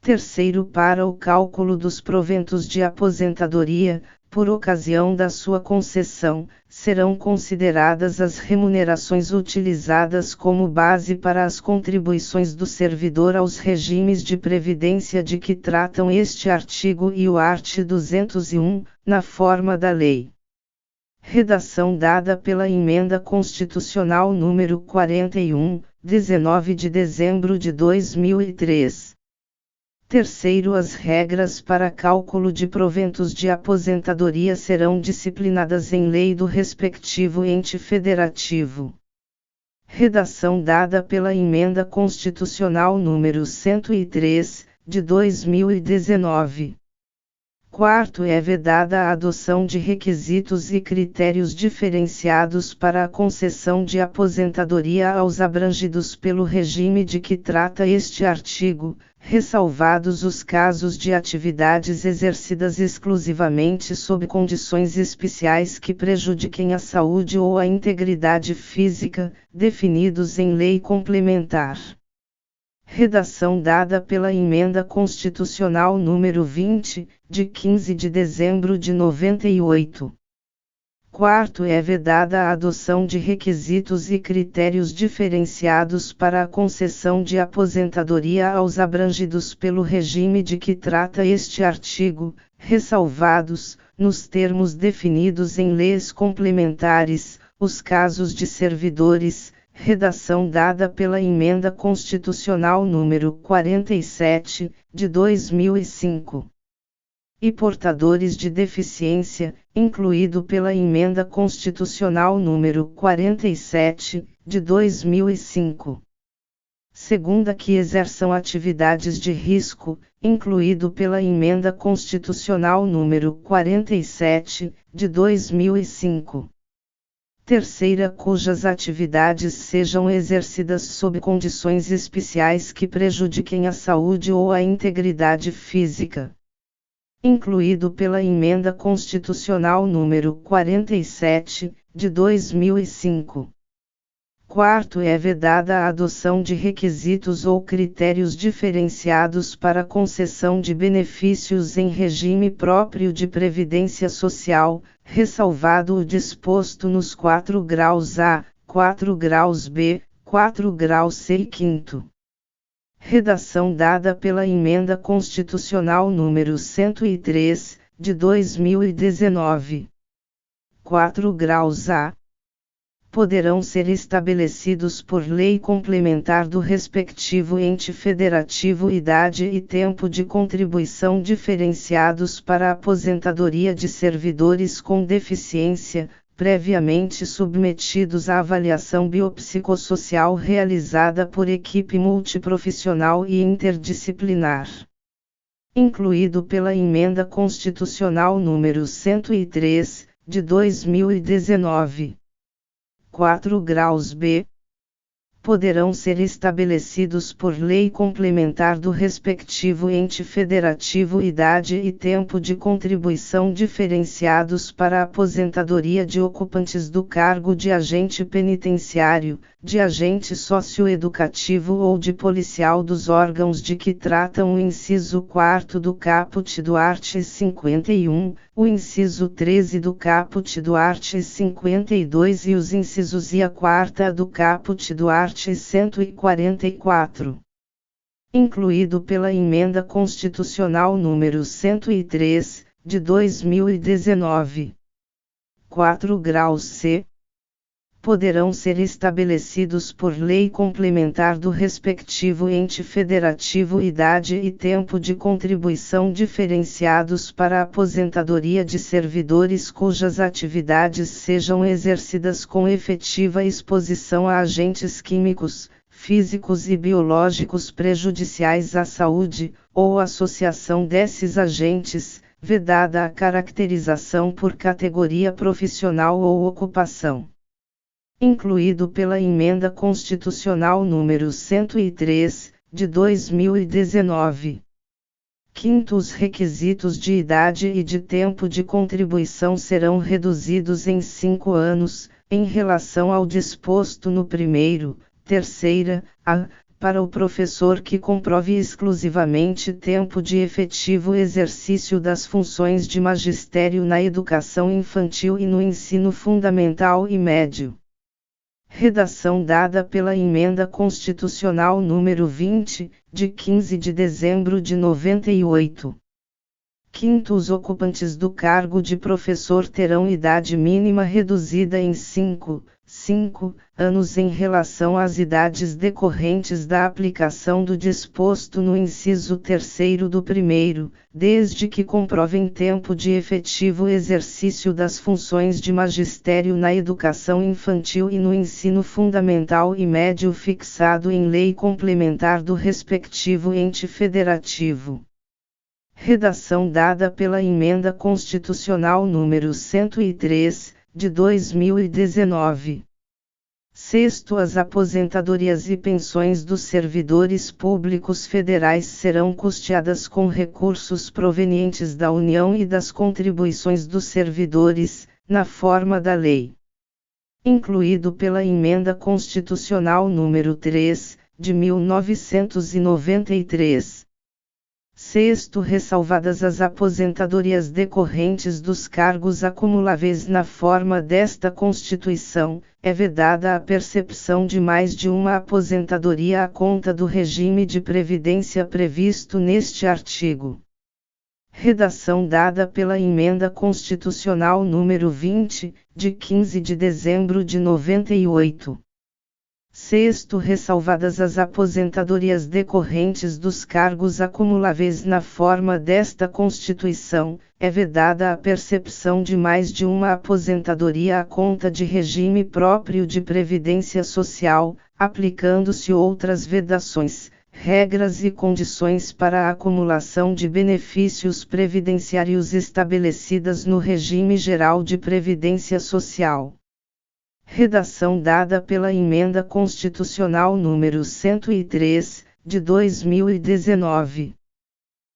Terceiro, para o cálculo dos proventos de aposentadoria, por ocasião da sua concessão, serão consideradas as remunerações utilizadas como base para as contribuições do servidor aos regimes de previdência de que tratam este artigo e o art. 201, na forma da lei. Redação dada pela Emenda Constitucional número 41, 19 de dezembro de 2003. Terceiro, as regras para cálculo de proventos de aposentadoria serão disciplinadas em lei do respectivo ente federativo. Redação dada pela Emenda Constitucional número 103, de 2019. Quarto, é vedada a adoção de requisitos e critérios diferenciados para a concessão de aposentadoria aos abrangidos pelo regime de que trata este artigo, ressalvados os casos de atividades exercidas exclusivamente sob condições especiais que prejudiquem a saúde ou a integridade física, definidos em lei complementar. Redação dada pela Emenda Constitucional número 20, de 15 de dezembro de 98. Quarto, é vedada a adoção de requisitos e critérios diferenciados para a concessão de aposentadoria aos abrangidos pelo regime de que trata este artigo, ressalvados, nos termos definidos em leis complementares, os casos de servidores. Redação dada pela Emenda Constitucional número 47, de 2005. E portadores de deficiência, incluído pela Emenda Constitucional número 47, de 2005. Segunda, que exerçam atividades de risco, incluído pela Emenda Constitucional número 47, de 2005. Terceira, cujas atividades sejam exercidas sob condições especiais que prejudiquem a saúde ou a integridade física. Incluído pela Emenda Constitucional número 47, de 2005. Quarto, é vedada a adoção de requisitos ou critérios diferenciados para concessão de benefícios em regime próprio de previdência social, ressalvado o disposto nos 4 graus A, 4 graus B, 4 graus C e 5º. Redação dada pela Emenda Constitucional número 103, de 2019. 4 graus A. Poderão ser estabelecidos por lei complementar do respectivo ente federativo idade e tempo de contribuição diferenciados para a aposentadoria de servidores com deficiência, previamente submetidos à avaliação biopsicossocial realizada por equipe multiprofissional e interdisciplinar. Incluído pela Emenda Constitucional número 103, de 2019. 4 graus B. Poderão ser estabelecidos por lei complementar do respectivo ente federativo idade e tempo de contribuição diferenciados para a aposentadoria de ocupantes do cargo de agente penitenciário, de agente socioeducativo ou de policial dos órgãos de que tratam o inciso 4º do caput do art. 51, o inciso 13 do caput do art. 52 e os incisos e a 4ª do caput do art. 144. Incluído pela Emenda Constitucional número 103, de 2019. 4 graus C. Poderão ser estabelecidos por lei complementar do respectivo ente federativo idade e tempo de contribuição diferenciados para a aposentadoria de servidores cujas atividades sejam exercidas com efetiva exposição a agentes químicos, físicos e biológicos prejudiciais à saúde, ou associação desses agentes, vedada a caracterização por categoria profissional ou ocupação. Incluído pela Emenda Constitucional número 103, de 2019. Quinto, os requisitos de idade e de tempo de contribuição serão reduzidos em 5 anos, em relação ao disposto no primeiro, terceira, A, para o professor que comprove exclusivamente tempo de efetivo exercício das funções de magistério na educação infantil e no ensino fundamental e médio. Redação dada pela Emenda Constitucional número 20, de 15 de dezembro de 98. Quinto, os ocupantes do cargo de professor terão idade mínima reduzida em 5 anos em relação às idades decorrentes da aplicação do disposto no inciso 3º do primeiro, desde que comprovem tempo de efetivo exercício das funções de magistério na educação infantil e no ensino fundamental e médio fixado em lei complementar do respectivo ente federativo. Redação dada pela Emenda Constitucional número 103, de 2019. Sexto, as aposentadorias e pensões dos servidores públicos federais serão custeadas com recursos provenientes da União e das contribuições dos servidores, na forma da lei. Incluído pela Emenda Constitucional número 3, de 1993. Sexto, ressalvadas as aposentadorias decorrentes dos cargos acumuláveis na forma desta Constituição, é vedada a percepção de mais de uma aposentadoria à conta do regime de previdência previsto neste artigo. Redação dada pela Emenda Constitucional número 20, de 15 de dezembro de 98. Sexto, ressalvadas as aposentadorias decorrentes dos cargos acumuláveis na forma desta Constituição, é vedada a percepção de mais de uma aposentadoria à conta de regime próprio de previdência social, aplicando-se outras vedações, regras e condições para a acumulação de benefícios previdenciários estabelecidas no regime geral de previdência social. Redação dada pela Emenda Constitucional número 103, de 2019.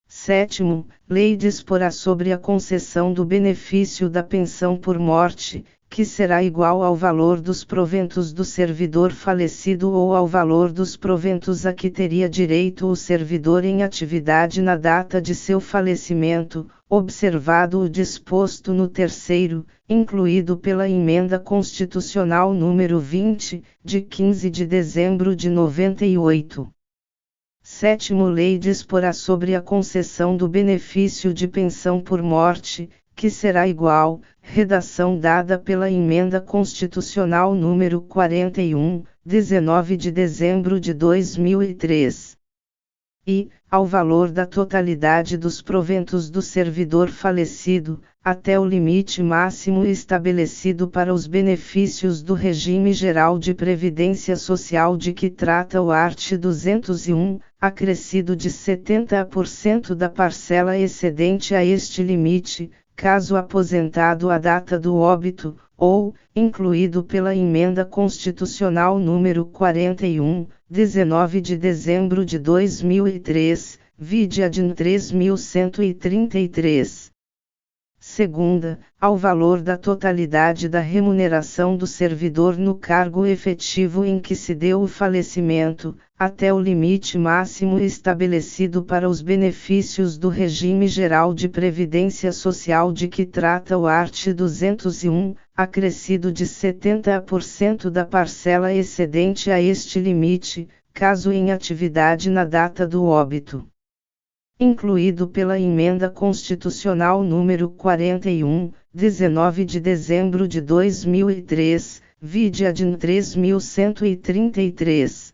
7º, Lei disporá sobre a concessão do benefício da pensão por morte, que será igual ao valor dos proventos do servidor falecido ou ao valor dos proventos a que teria direito o servidor em atividade na data de seu falecimento, observado o disposto no terceiro, incluído pela Emenda Constitucional número 20, de 15 de dezembro de 98. 7º, Lei disporá sobre a concessão do benefício de pensão por morte, que será igual, redação dada pela Emenda Constitucional número 41, 19 de dezembro de 2003. E, ao valor da totalidade dos proventos do servidor falecido, até o limite máximo estabelecido para os benefícios do regime geral de previdência social de que trata o art. 201, acrescido de 70% da parcela excedente a este limite, caso aposentado à data do óbito, ou, incluído pela Emenda Constitucional número 41, 19 de dezembro de 2003, vide ADN 3133. Segunda, ao valor da totalidade da remuneração do servidor no cargo efetivo em que se deu o falecimento, até o limite máximo estabelecido para os benefícios do regime geral de previdência social de que trata o art. 201, acrescido de 70% da parcela excedente a este limite, caso em atividade na data do óbito. Incluído pela Emenda Constitucional número 41, 19 de dezembro de 2003, vide ADN 3133.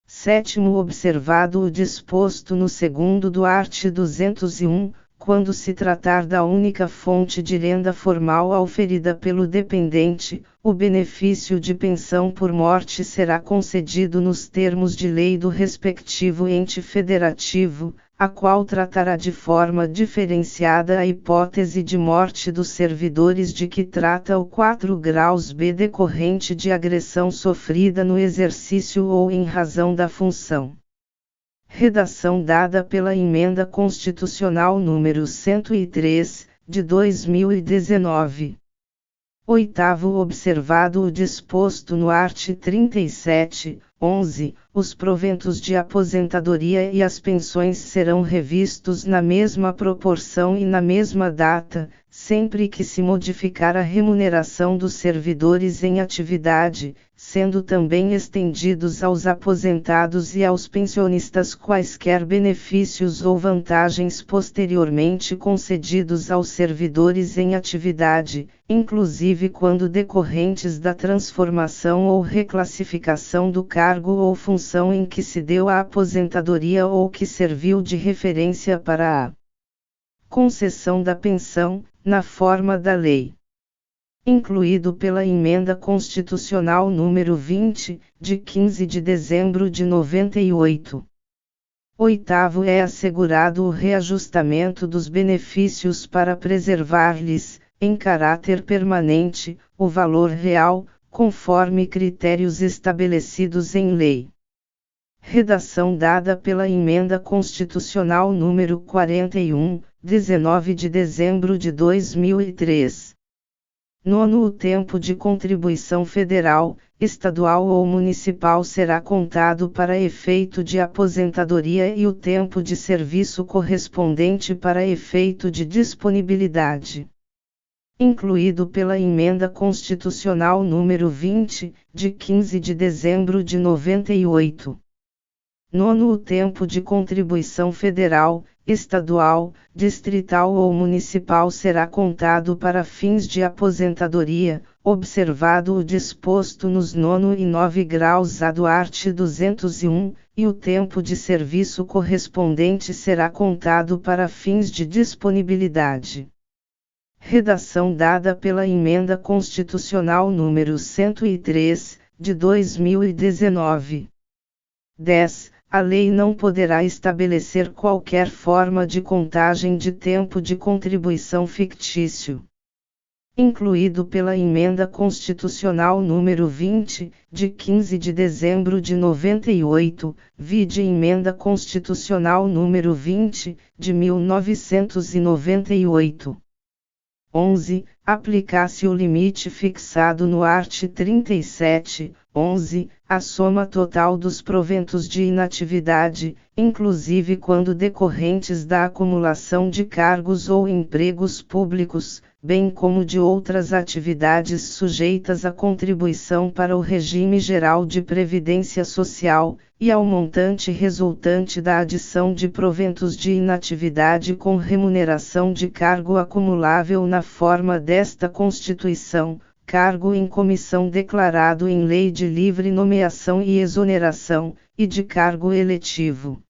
7º, observado o disposto no segundo do art. 201, quando se tratar da única fonte de renda formal auferida pelo dependente, o benefício de pensão por morte será concedido nos termos de lei do respectivo ente federativo, a qual tratará de forma diferenciada a hipótese de morte dos servidores de que trata o 4 graus B decorrente de agressão sofrida no exercício ou em razão da função. Redação dada pela Emenda Constitucional número 103, de 2019. 8º, observado o disposto no art. 37, 11, os proventos de aposentadoria e as pensões serão revistos na mesma proporção e na mesma data, sempre que se modificar a remuneração dos servidores em atividade, sendo também estendidos aos aposentados e aos pensionistas quaisquer benefícios ou vantagens posteriormente concedidos aos servidores em atividade, inclusive quando decorrentes da transformação ou reclassificação do cargo ou função em que se deu a aposentadoria ou que serviu de referência para a concessão da pensão, na forma da lei. Incluído pela Emenda Constitucional número 20, de 15 de dezembro de 98. 8º, é assegurado o reajustamento dos benefícios para preservar-lhes, em caráter permanente, o valor real, conforme critérios estabelecidos em lei. Redação dada pela Emenda Constitucional número 41, 19 de dezembro de 2003. 9º, o tempo de contribuição federal, estadual ou municipal será contado para efeito de aposentadoria e o tempo de serviço correspondente para efeito de disponibilidade. Incluído pela Emenda Constitucional número 20, de 15 de dezembro de 98. 9º, o tempo de contribuição federal, estadual, distrital ou municipal será contado para fins de aposentadoria, observado o disposto nos 9º e 9 graus A do art. 201, e o tempo de serviço correspondente será contado para fins de disponibilidade. Redação dada pela Emenda Constitucional número 103, de 2019. 10. A lei não poderá estabelecer qualquer forma de contagem de tempo de contribuição fictício. incluído pela Emenda Constitucional número 20, de 15 de dezembro de 98, vide Emenda Constitucional número 20, de 1998. 11. Aplicar-se o limite fixado no art. 37, 11, a soma total dos proventos de inatividade, inclusive quando decorrentes da acumulação de cargos ou empregos públicos, bem como de outras atividades sujeitas à contribuição para o regime geral de previdência social, e ao montante resultante da adição de proventos de inatividade com remuneração de cargo acumulável na forma desta Constituição, cargo em comissão declarado em lei de livre nomeação e exoneração, e de cargo eletivo.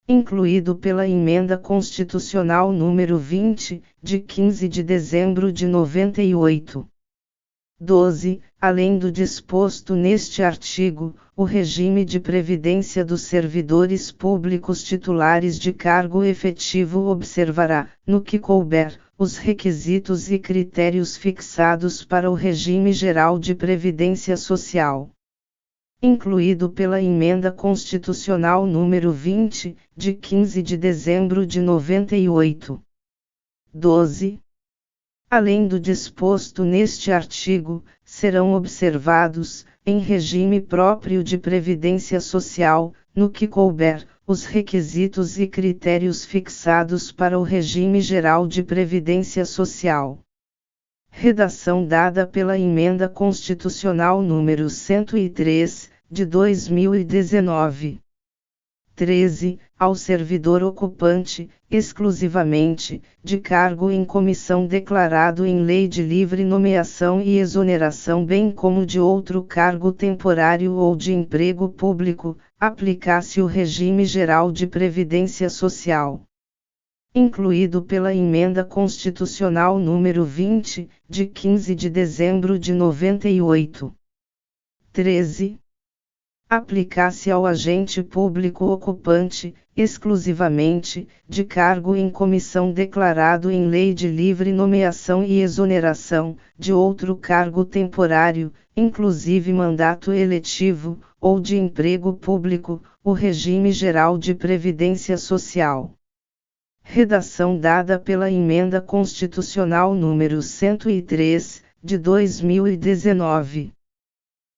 Incluído pela Emenda Constitucional número 20, de 15 de dezembro de 98. 12. Além do disposto neste artigo, o regime de previdência dos servidores públicos titulares de cargo efetivo observará, no que couber, os requisitos e critérios fixados para o regime geral de previdência social. Incluído pela Emenda Constitucional número 20, de 15 de dezembro de 98. 12. Além do disposto neste artigo, serão observados, em regime próprio de previdência social, no que couber, os requisitos e critérios fixados para o regime geral de previdência social. Redação dada pela Emenda Constitucional número 103, de 2019. 13. Ao servidor ocupante, exclusivamente, de cargo em comissão declarado em lei de livre nomeação e exoneração bem como de outro cargo temporário ou de emprego público, aplicar-se o regime geral de previdência social. Incluído pela Emenda Constitucional número 20, de 15 de dezembro de 98. 13. Aplicar-se ao agente público ocupante, exclusivamente, de cargo em comissão declarado em lei de livre nomeação e exoneração, de outro cargo temporário, inclusive mandato eletivo, ou de emprego público, o regime geral de previdência social. Redação dada pela Emenda Constitucional número 103, de 2019.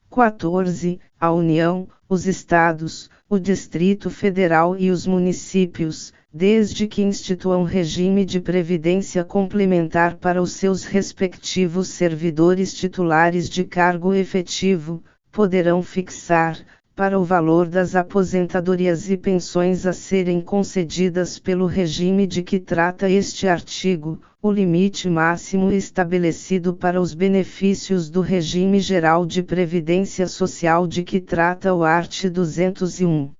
14. A União, os Estados, o Distrito Federal e os municípios, desde que instituam regime de previdência complementar para os seus respectivos servidores titulares de cargo efetivo, poderão fixar, para o valor das aposentadorias e pensões a serem concedidas pelo regime de que trata este artigo, o limite máximo estabelecido para os benefícios do regime geral de previdência social de que trata o art. 201.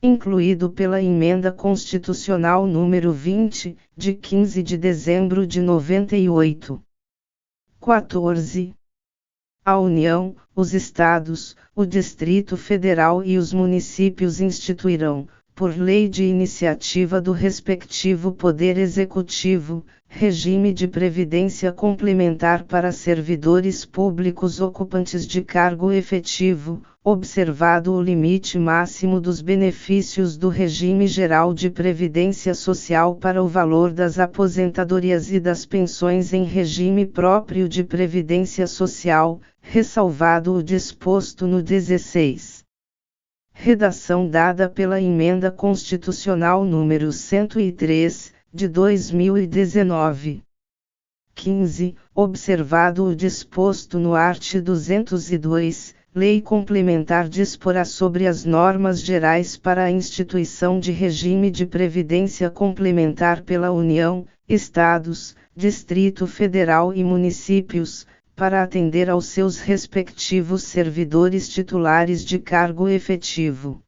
Incluído pela Emenda Constitucional número 20, de 15 de dezembro de 98. 14. A União, os Estados, o Distrito Federal e os municípios instituirão, por lei de iniciativa do respectivo Poder Executivo, regime de previdência complementar para servidores públicos ocupantes de cargo efetivo, observado o limite máximo dos benefícios do regime geral de previdência social para o valor das aposentadorias e das pensões em regime próprio de previdência social, ressalvado o disposto no 16. Redação dada pela Emenda Constitucional número 103, de 2019. 15. Observado o disposto no art. 202, Lei Complementar disporá sobre as normas gerais para a instituição de regime de previdência complementar pela União, Estados, Distrito Federal e municípios, para atender aos seus respectivos servidores titulares de cargo efetivo.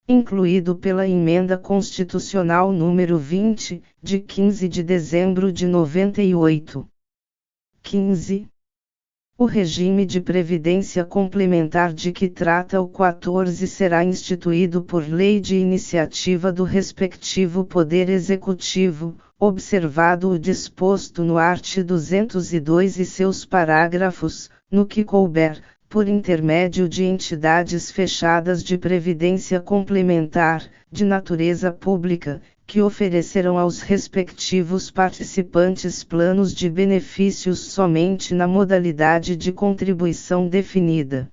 Incluído pela Emenda Constitucional número 20, de 15 de dezembro de 98. 15. O regime de previdência complementar de que trata o 14 será instituído por lei de iniciativa do respectivo Poder Executivo, observado o disposto no art. 202 e seus parágrafos, no que couber, por intermédio de entidades fechadas de previdência complementar, de natureza pública, que oferecerão aos respectivos participantes planos de benefícios somente na modalidade de contribuição definida.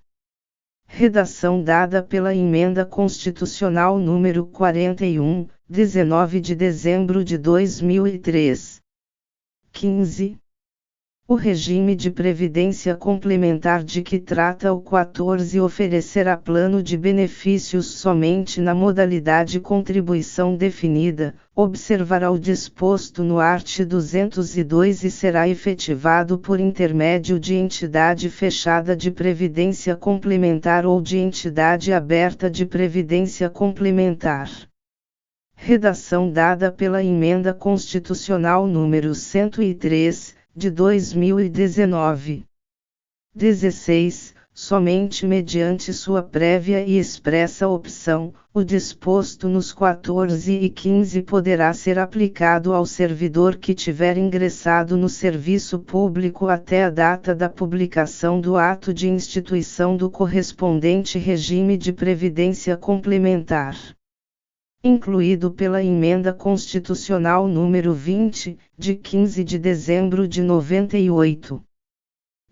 Redação dada pela Emenda Constitucional número 41, 19 de dezembro de 2003. 15. O regime de previdência complementar de que trata o 14 oferecerá plano de benefícios somente na modalidade contribuição definida, observará o disposto no art. 202 e será efetivado por intermédio de entidade fechada de previdência complementar ou de entidade aberta de previdência complementar. Redação dada pela Emenda Constitucional número 103, de 2019. 16. Somente mediante sua prévia e expressa opção, o disposto nos 14 e 15 poderá ser aplicado ao servidor que tiver ingressado no serviço público até a data da publicação do ato de instituição do correspondente regime de previdência complementar. Incluído pela Emenda Constitucional número 20, de 15 de dezembro de 98.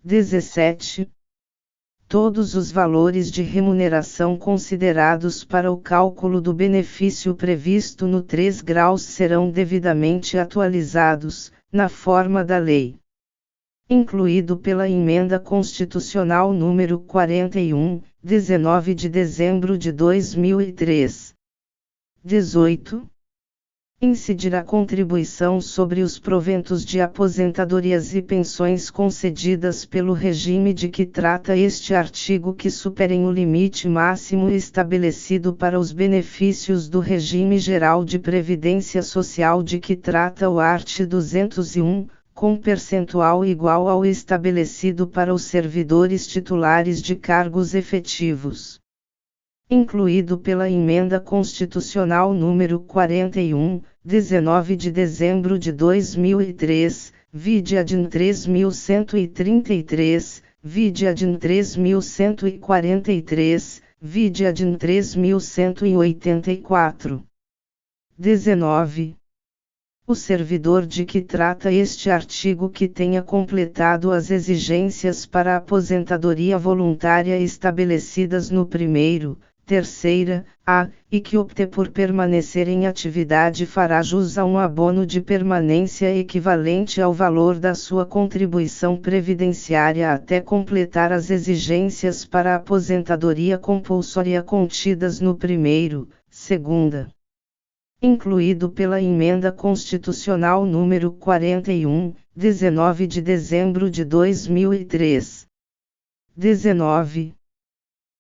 17. Todos os valores de remuneração considerados para o cálculo do benefício previsto no 3 graus serão devidamente atualizados, na forma da lei. Incluído pela Emenda Constitucional número 41, 19 de dezembro de 2003. 18. Incidirá contribuição sobre os proventos de aposentadorias e pensões concedidas pelo regime de que trata este artigo que superem o limite máximo estabelecido para os benefícios do regime geral de previdência social de que trata o art. 201, com percentual igual ao estabelecido para os servidores titulares de cargos efetivos. Incluído pela Emenda Constitucional número 41, 19 de dezembro de 2003, vide ADIN 3133, vide ADIN 3143, vide ADIN 3184. 19. O servidor de que trata este artigo que tenha completado as exigências para a aposentadoria voluntária estabelecidas no primeiro, terceira, A, e que opte por permanecer em atividade fará jus a um abono de permanência equivalente ao valor da sua contribuição previdenciária até completar as exigências para a aposentadoria compulsória contidas no primeiro, segunda. Incluído pela Emenda Constitucional número 41, 19 de dezembro de 2003. 19.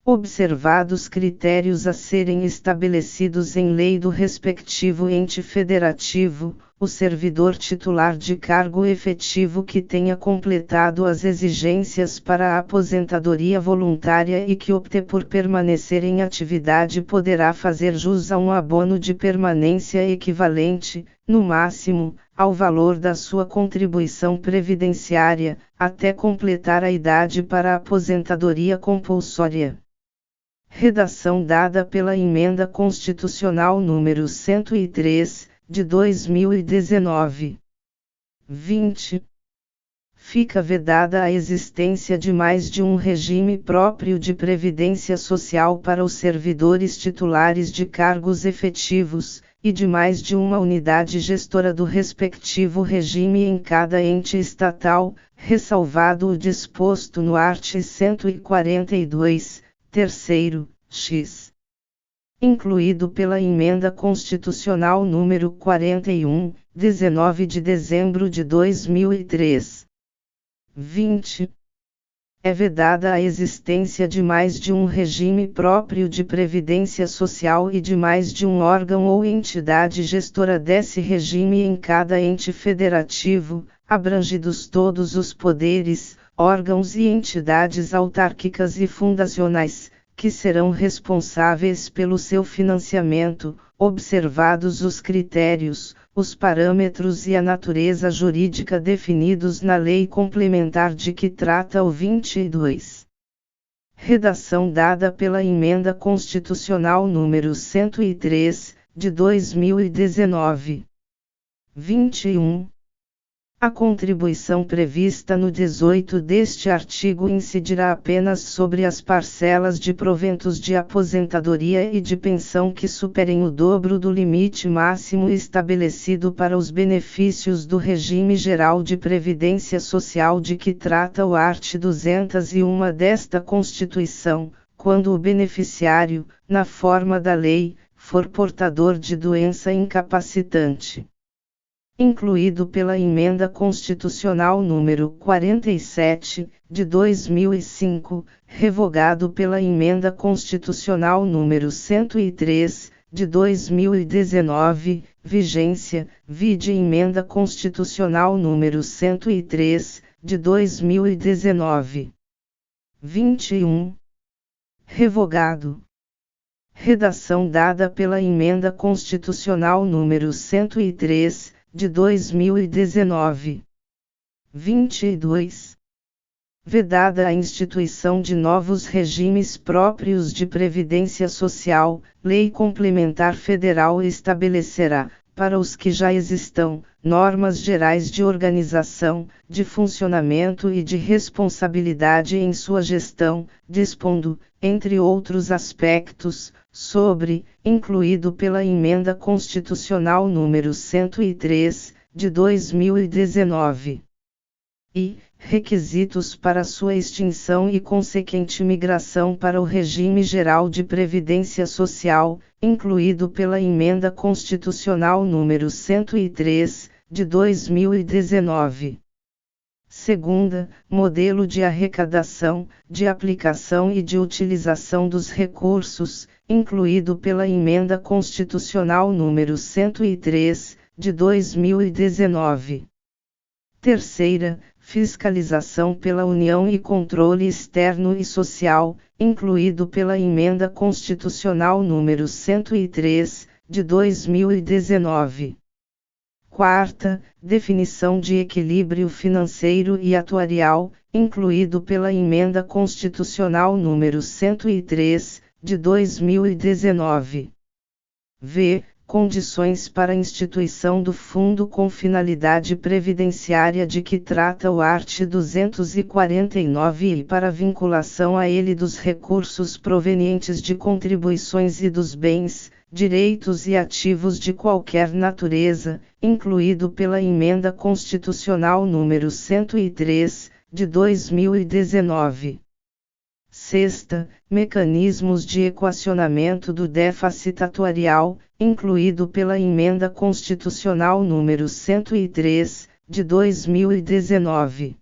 Observados critérios a serem estabelecidos em lei do respectivo ente federativo, o servidor titular de cargo efetivo que tenha completado as exigências para a aposentadoria voluntária e que opte por permanecer em atividade poderá fazer jus a um abono de permanência equivalente, no máximo, ao valor da sua contribuição previdenciária, até completar a idade para a aposentadoria compulsória. Redação dada pela Emenda Constitucional número 103, de 2019. 20. Fica vedada a existência de mais de um regime próprio de previdência social para os servidores titulares de cargos efetivos, e de mais de uma unidade gestora do respectivo regime em cada ente estatal, ressalvado o disposto no art. 142, terceiro, x. Incluído pela Emenda Constitucional número 41, 19 de dezembro de 2003. 20. É vedada a existência de mais de um regime próprio de previdência social e de mais de um órgão ou entidade gestora desse regime em cada ente federativo, abrangidos todos os poderes, órgãos e entidades autárquicas e fundacionais, que serão responsáveis pelo seu financiamento, observados os critérios, os parâmetros e a natureza jurídica definidos na Lei Complementar de que trata o 22. Redação dada pela Emenda Constitucional número 103, de 2019. 21. A contribuição prevista no 18 deste artigo incidirá apenas sobre as parcelas de proventos de aposentadoria e de pensão que superem o dobro do limite máximo estabelecido para os benefícios do regime geral de previdência social de que trata o art. 201 desta Constituição, quando o beneficiário, na forma da lei, for portador de doença incapacitante. Incluído pela Emenda Constitucional número 47, de 2005, revogado pela Emenda Constitucional número 103, de 2019, vigência, vide Emenda Constitucional número 103, de 2019. 21. Revogado. Redação dada pela Emenda Constitucional número 103, de 2019. 22. Vedada a instituição de novos regimes próprios de previdência social, Lei Complementar Federal estabelecerá, para os que já existam, normas gerais de organização, de funcionamento e de responsabilidade em sua gestão, dispondo, entre outros aspectos, sobre, incluído pela Emenda Constitucional número 103, de 2019. E, requisitos para sua extinção e consequente migração para o regime geral de previdência social, incluído pela Emenda Constitucional número 103, de 2019. Segunda, modelo de arrecadação, de aplicação e de utilização dos recursos, incluído pela Emenda Constitucional número 103, de 2019. Terceira, fiscalização pela União e controle externo e social, incluído pela Emenda Constitucional número 103, de 2019. Quarta, definição de equilíbrio financeiro e atuarial, incluído pela Emenda Constitucional número 103, de 2019. V. Condições para a instituição do fundo com finalidade previdenciária de que trata o art. 249 e para vinculação a ele dos recursos provenientes de contribuições e dos bens, direitos e ativos de qualquer natureza, incluído pela Emenda Constitucional número 103, de 2019. Sexta, mecanismos de equacionamento do déficit atuarial, incluído pela Emenda Constitucional número 103, de 2019.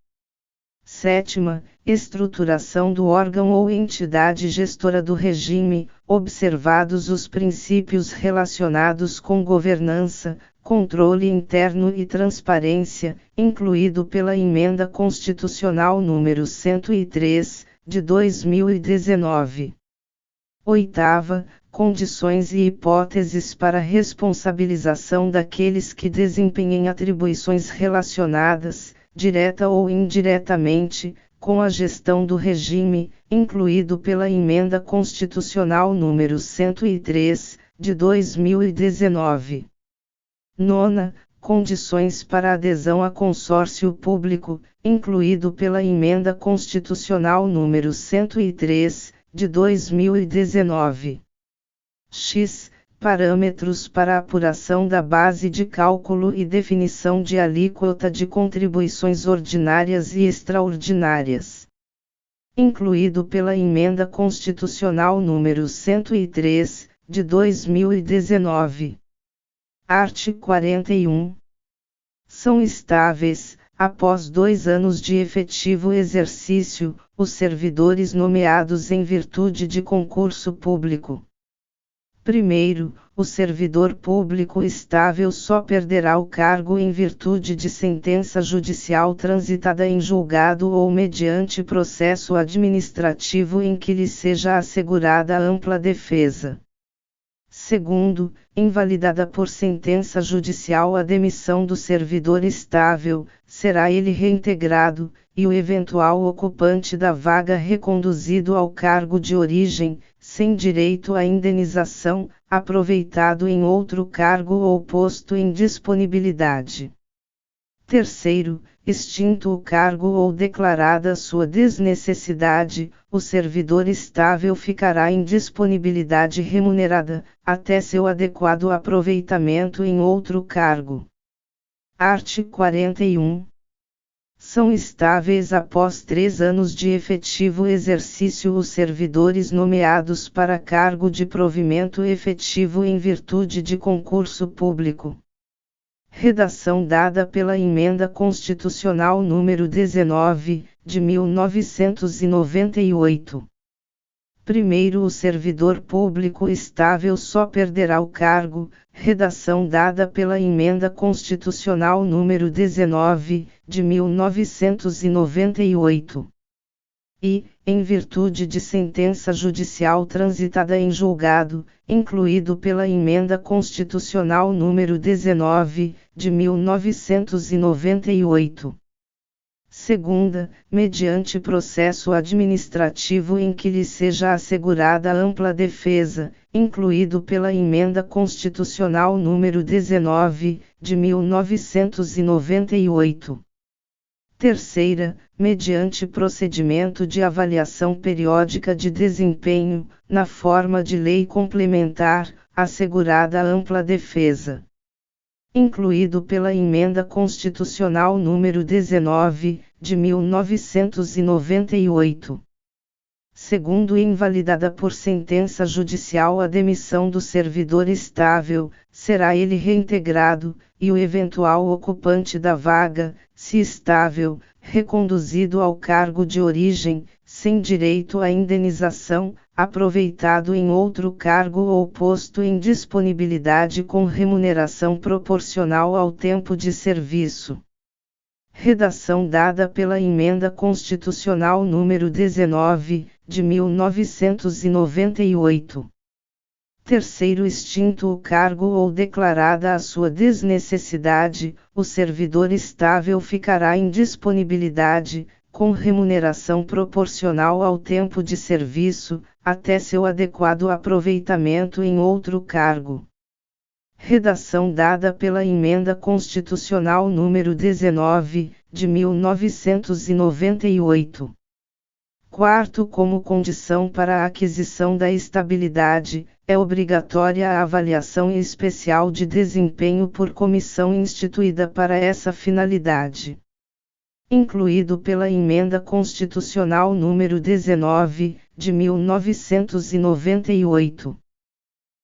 Sétima, estruturação do órgão ou entidade gestora do regime, observados os princípios relacionados com governança, controle interno e transparência, incluído pela Emenda Constitucional número 103, de 2019. Oitava, condições e hipóteses para responsabilização daqueles que desempenhem atribuições relacionadas, direta ou indiretamente, com a gestão do regime, incluído pela Emenda Constitucional número 103, de 2019. Nona, condições para adesão a consórcio público, incluído pela Emenda Constitucional número 103, de 2019. X. Parâmetros para apuração da base de cálculo e definição de alíquota de contribuições ordinárias e extraordinárias. Incluído pela Emenda Constitucional número 103, de 2019. Art. 41. São estáveis, após 2 anos de efetivo exercício, os servidores nomeados em virtude de concurso público. Primeiro, o servidor público estável só perderá o cargo em virtude de sentença judicial transitada em julgado ou mediante processo administrativo em que lhe seja assegurada ampla defesa. Segundo, invalidada por sentença judicial a demissão do servidor estável, será ele reintegrado, e o eventual ocupante da vaga reconduzido ao cargo de origem, sem direito à indenização, aproveitado em outro cargo ou posto em disponibilidade. Terceiro, extinto o cargo ou declarada sua desnecessidade, o servidor estável ficará em disponibilidade remunerada, até seu adequado aproveitamento em outro cargo. Art. 41. São estáveis após 3 anos de efetivo exercício os servidores nomeados para cargo de provimento efetivo em virtude de concurso público. Redação dada pela Emenda Constitucional nº 19, de 1998. Primeiro, o servidor público estável só perderá o cargo, redação dada pela Emenda Constitucional nº 19, de 1998. E, em virtude de sentença judicial transitada em julgado, incluído pela Emenda Constitucional nº 19, de 1998. Segunda, mediante processo administrativo em que lhe seja assegurada ampla defesa, incluído pela Emenda Constitucional nº 19, de 1998. Terceira, mediante procedimento de avaliação periódica de desempenho, na forma de lei complementar, assegurada ampla defesa. Incluído pela Emenda Constitucional nº 19, de 1998. Segundo, invalidada por sentença judicial a demissão do servidor estável, será ele reintegrado, e o eventual ocupante da vaga, se estável, reconduzido ao cargo de origem, sem direito à indenização, aproveitado em outro cargo ou posto em disponibilidade com remuneração proporcional ao tempo de serviço. Redação dada pela Emenda Constitucional nº 19, de 1998. Terceiro, extinto o cargo ou declarada a sua desnecessidade, o servidor estável ficará em disponibilidade, com remuneração proporcional ao tempo de serviço, até seu adequado aproveitamento em outro cargo. Redação dada pela Emenda Constitucional nº 19, de 1998. Quarto, como condição para a aquisição da estabilidade, é obrigatória a avaliação especial de desempenho por comissão instituída para essa finalidade. Incluído pela Emenda Constitucional nº 19, de 1998.